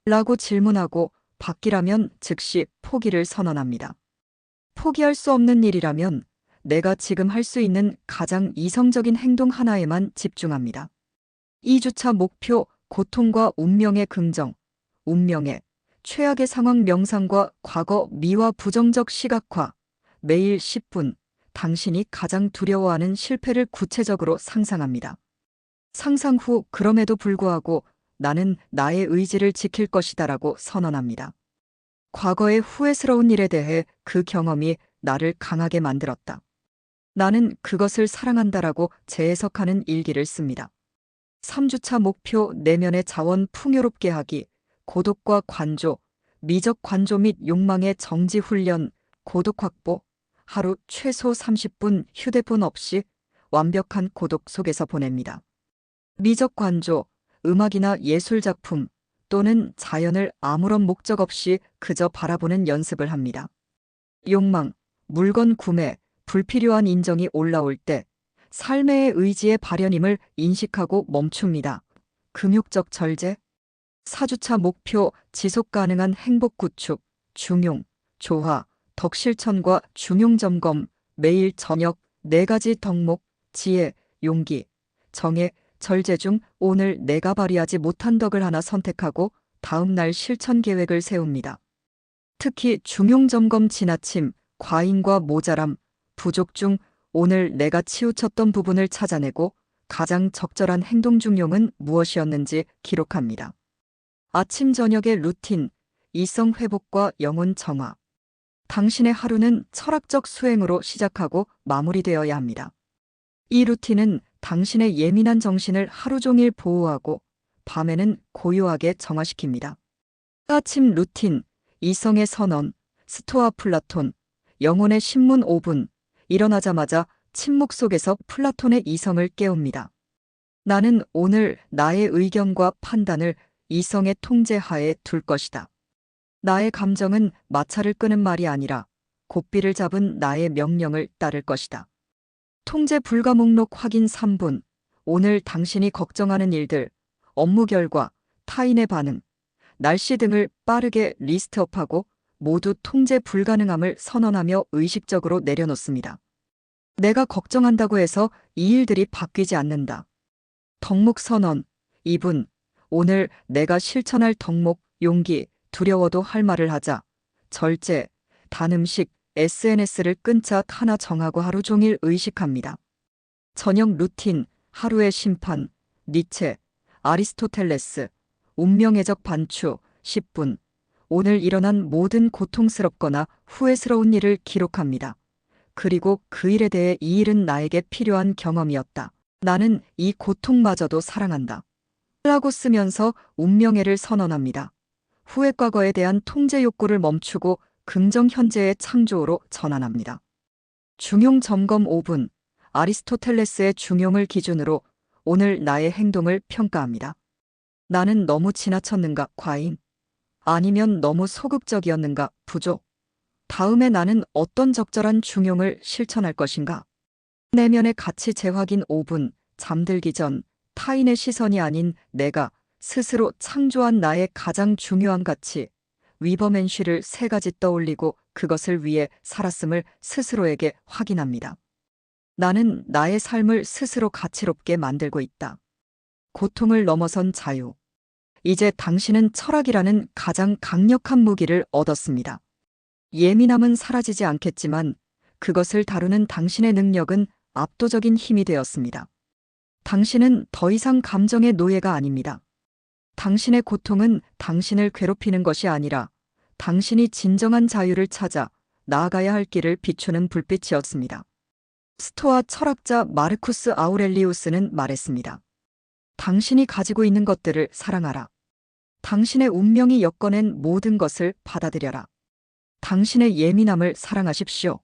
라고 질문하고 밖이라면 즉시 포기를 선언합니다. 포기할 수 없는 일이라면 내가 지금 할 수 있는 가장 이성적인 행동 하나에만 집중합니다. 2주차 목표, 고통과 운명의 긍정, 운명의 최악의 상황 명상과 과거 미화 부정적 시각화, 매일 10분, 당신이 가장 두려워하는 실패를 구체적으로 상상합니다. 상상 후 그럼에도 불구하고 나는 나의 의지를 지킬 것이다라고 선언합니다. 과거의 후회스러운 일에 대해 그 경험이 나를 강하게 만들었다. 나는 그것을 사랑한다라고 재해석하는 일기를 씁니다. 3주차 목표, 내면의 자원 풍요롭게 하기, 고독과 관조, 미적 관조 및 욕망의 정지 훈련, 고독 확보, 하루 최소 30분 휴대폰 없이 완벽한 고독 속에서 보냅니다. 미적 관조, 음악이나 예술작품 또는 자연을 아무런 목적 없이 그저 바라보는 연습을 합니다. 욕망, 물건 구매, 불필요한 인정이 올라올 때 삶의 의지의 발현임을 인식하고 멈춥니다. 금욕적 절제, 4주차 목표, 지속 가능한 행복 구축, 중용, 조화, 덕실천과 중용 점검, 매일 저녁 4가지 덕목, 지혜, 용기, 정의, 절제 중 오늘 내가 발휘하지 못한 덕을 하나 선택하고 다음 날 실천 계획을 세웁니다. 특히 중용 점검 지나침, 과잉과 모자람, 부족 중 오늘 내가 치우쳤던 부분을 찾아내고 가장 적절한 행동 중용은 무엇이었는지 기록합니다. 아침 저녁의 루틴, 이성 회복과 영혼 정화. 당신의 하루는 철학적 수행으로 시작하고 마무리되어야 합니다. 이 루틴은 당신의 예민한 정신을 하루 종일 보호하고 밤에는 고요하게 정화시킵니다. 아침 루틴, 이성의 선언, 스토아 플라톤, 영혼의 신문 5분, 일어나자마자 침묵 속에서 플라톤의 이성을 깨웁니다. 나는 오늘 나의 의견과 판단을 이성의 통제하에 둘 것이다. 나의 감정은 마찰을 끄는 말이 아니라 고삐를 잡은 나의 명령을 따를 것이다. 통제 불가 목록 확인 3분. 오늘 당신이 걱정하는 일들, 업무 결과, 타인의 반응, 날씨 등을 빠르게 리스트업하고 모두 통제 불가능함을 선언하며 의식적으로 내려놓습니다. 내가 걱정한다고 해서 이 일들이 바뀌지 않는다. 덕목 선언 2분. 오늘 내가 실천할 덕목, 용기, 두려워도 할 말을 하자. 절제, 단 음식, SNS를 끈 차 하나 정하고 하루 종일 의식합니다. 저녁 루틴, 하루의 심판, 니체, 아리스토텔레스, 운명의적 반추, 10분. 오늘 일어난 모든 고통스럽거나 후회스러운 일을 기록합니다. 그리고 그 일에 대해 이 일은 나에게 필요한 경험이었다. 나는 이 고통마저도 사랑한다. 라고 쓰면서 운명애를 선언합니다. 후회 과거에 대한 통제 욕구를 멈추고 긍정 현재의 창조로 전환합니다. 중용 점검 5분. 아리스토텔레스의 중용을 기준으로 오늘 나의 행동을 평가합니다. 나는 너무 지나쳤는가, 과잉? 아니면 너무 소극적이었는가, 부족? 다음에 나는 어떤 적절한 중용을 실천할 것인가? 내면의 가치 재확인 5분. 잠들기 전 타인의 시선이 아닌 내가 스스로 창조한 나의 가장 중요한 가치, 위버맨쉬를 3가지 떠올리고 그것을 위해 살았음을 스스로에게 확인합니다. 나는 나의 삶을 스스로 가치롭게 만들고 있다. 고통을 넘어선 자유. 이제 당신은 철학이라는 가장 강력한 무기를 얻었습니다. 예민함은 사라지지 않겠지만 그것을 다루는 당신의 능력은 압도적인 힘이 되었습니다. 당신은 더 이상 감정의 노예가 아닙니다. 당신의 고통은 당신을 괴롭히는 것이 아니라 당신이 진정한 자유를 찾아 나아가야 할 길을 비추는 불빛이었습니다. 스토아 철학자 마르쿠스 아우렐리우스는 말했습니다. 당신이 가지고 있는 것들을 사랑하라. 당신의 운명이 엮어낸 모든 것을 받아들여라. 당신의 예민함을 사랑하십시오.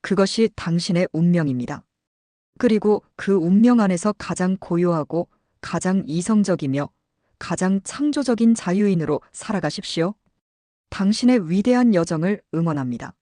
그것이 당신의 운명입니다. 그리고 그 운명 안에서 가장 고요하고 가장 이성적이며 가장 창조적인 자유인으로 살아가십시오. 당신의 위대한 여정을 응원합니다.